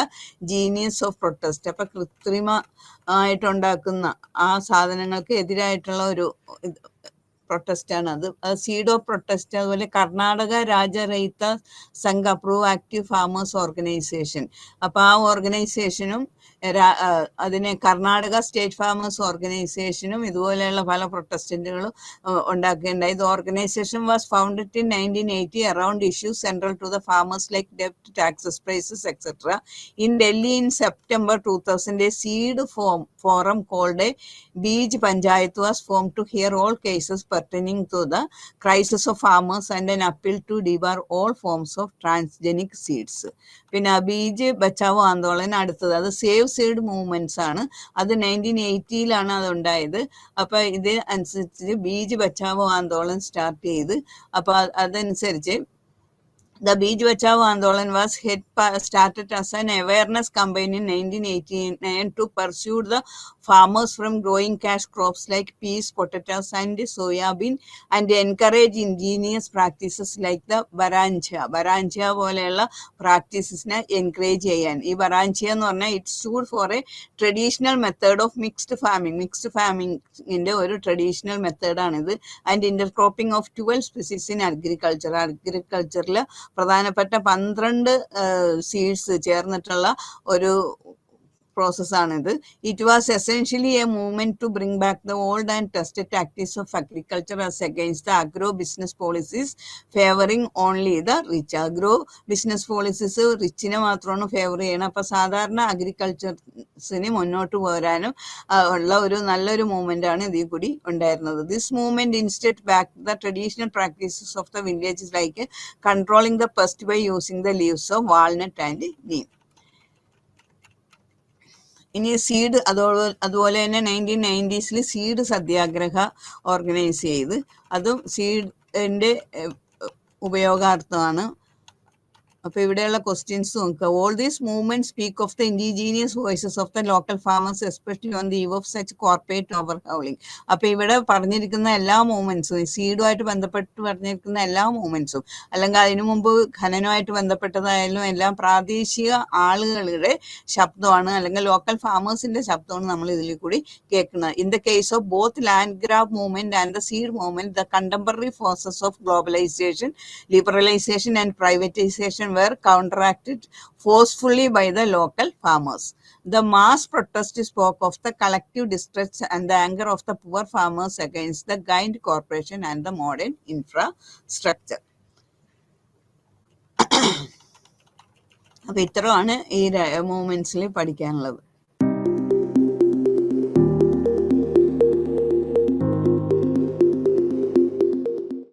genius of protest. അപ്പൊ കൃത്രിമമായിട്ടുണ്ടാക്കുന്ന ആ സാധനങ്ങൾക്ക് എതിരായിട്ടുള്ള ഒരു പ്രൊട്ടസ്റ്റ് ആണ് അത്. Seed of protest. അതുപോലെ കർണാടക രാജരഹിത സംഘ് അപ്രൂവ് ആക്റ്റീവ് ഫാമേഴ്സ് ഓർഗനൈസേഷൻ. അപ്പൊ ആ ഓർഗനൈസേഷനും അതിനെ കർണാടക സ്റ്റേറ്റ് ഫാമേഴ്സ് ഓർഗനൈസേഷനും ഇതുപോലെയുള്ള പല പ്രൊട്ടസ്റ്റുകളും ഉണ്ടാക്കുകയുണ്ടായി. The organisation was founded in 1980 around issues central to the farmers like ഡെപ്റ്റ്, taxes, prices etcetera. In Delhi in September 2000 a seed forum called a Beej Panchayat was formed to hear all cases pertaining to the crisis of farmers and an appeal to debar all forms of transgenic seeds. പിന്നെ beige Bachao Andolan അടുത്തത്, അത് save seed movements ആണ്. അത് 1980 അത് ഉണ്ടായത്. അപ്പൊ ഇത് അനുസരിച്ച് ബീജ് ബച്ചാവോ ആന്തോളൻ സ്റ്റാർട്ട് ചെയ്ത്, അപ്പൊ അതനുസരിച്ച് The Beej Bachao Andolan was started as an awareness campaign in 1989 to pursue the farmers from growing cash crops like peas, potatoes, and soya bean, and encourage ingenious practices like the Barancha. Barancha പോലെയുള്ള പ്രാക്ടീസസിനെ encourage ചെയ്യാൻ. ഈ ബറാഞ്ചിയ എന്ന് പറഞ്ഞാൽ it stood for a traditional method of mixed farming. Mixed ഫാമിങ്ങിൻ്റെ ഒരു traditional മെത്തേഡാണിത്. And intercropping of 12 species in agriculture. അഗ്രികൾച്ചറിൽ പ്രധാനപ്പെട്ട 12 സീഡ്സ് ചേർന്നിട്ടുള്ള ഒരു പ്രോസസ്സാണിത്. It was essentially a movement to bring back the old and tested tactics of agriculture as against the agro business policies favouring only the rich. Agro business policies റിച്ചിനെ മാത്രമാണ് favour ചെയ്യണം. അപ്പോൾ സാധാരണ അഗ്രികൾച്ചറിന് മുന്നോട്ട് പോരാനും ഉള്ള ഒരു നല്ലൊരു മൂവ്മെന്റ് ആണ് ഇതിൽ കൂടി ഉണ്ടായിരുന്നത്. This movement instead back the traditional practices of the villages like controlling the pest by using the leaves of walnut and neem. ഇനി സീഡ് അതുപോലെ തന്നെ 1990s സീഡ് സത്യാഗ്രഹ ഓർഗനൈസ് ചെയ്ത്, അതും സീഡിൻ്റെ ഉപയോഗാർത്ഥമാണ്. അപ്പോൾ ഇവിടെയുള്ള ക്വസ്റ്റ്യൻസ് നോക്കുക. All these movement speak of the indigenous voices of the local farmers especially on the eve of such corporate over howling. അപ്പോൾ ഇവിടെ പറഞ്ഞിരിക്കുന്ന എല്ലാ മൂവ്മെന്റ്സും, സീഡുമായിട്ട് ബന്ധപ്പെട്ട് പറഞ്ഞിരിക്കുന്ന എല്ലാ മൂവ്മെന്റ്സും, അല്ലെങ്കിൽ അതിനു മുമ്പ് ഖനനവുമായിട്ട് ബന്ധപ്പെട്ടതായാലും എല്ലാം പ്രാദേശിക ആളുകളുടെ ശബ്ദമാണ്, അല്ലെങ്കിൽ ലോക്കൽ ഫാമേഴ്സിന്റെ ശബ്ദമാണ് നമ്മൾ ഇതിൽ കൂടി കേൾക്കുന്നത്. In the case of both land grab movement and the seed movement, the contemporary forces of globalisation, liberalisation and privatisation were counteracted forcefully by the local farmers. The mass protest spoke of the collective distress and the anger of the poor farmers against the giant corporation and the modern infrastructure. അപ്പോൾ ഇത്രയാണ് ഈ മൂവ്മെന്റ്സിൽ പഠിക്കാനുള്ളത്.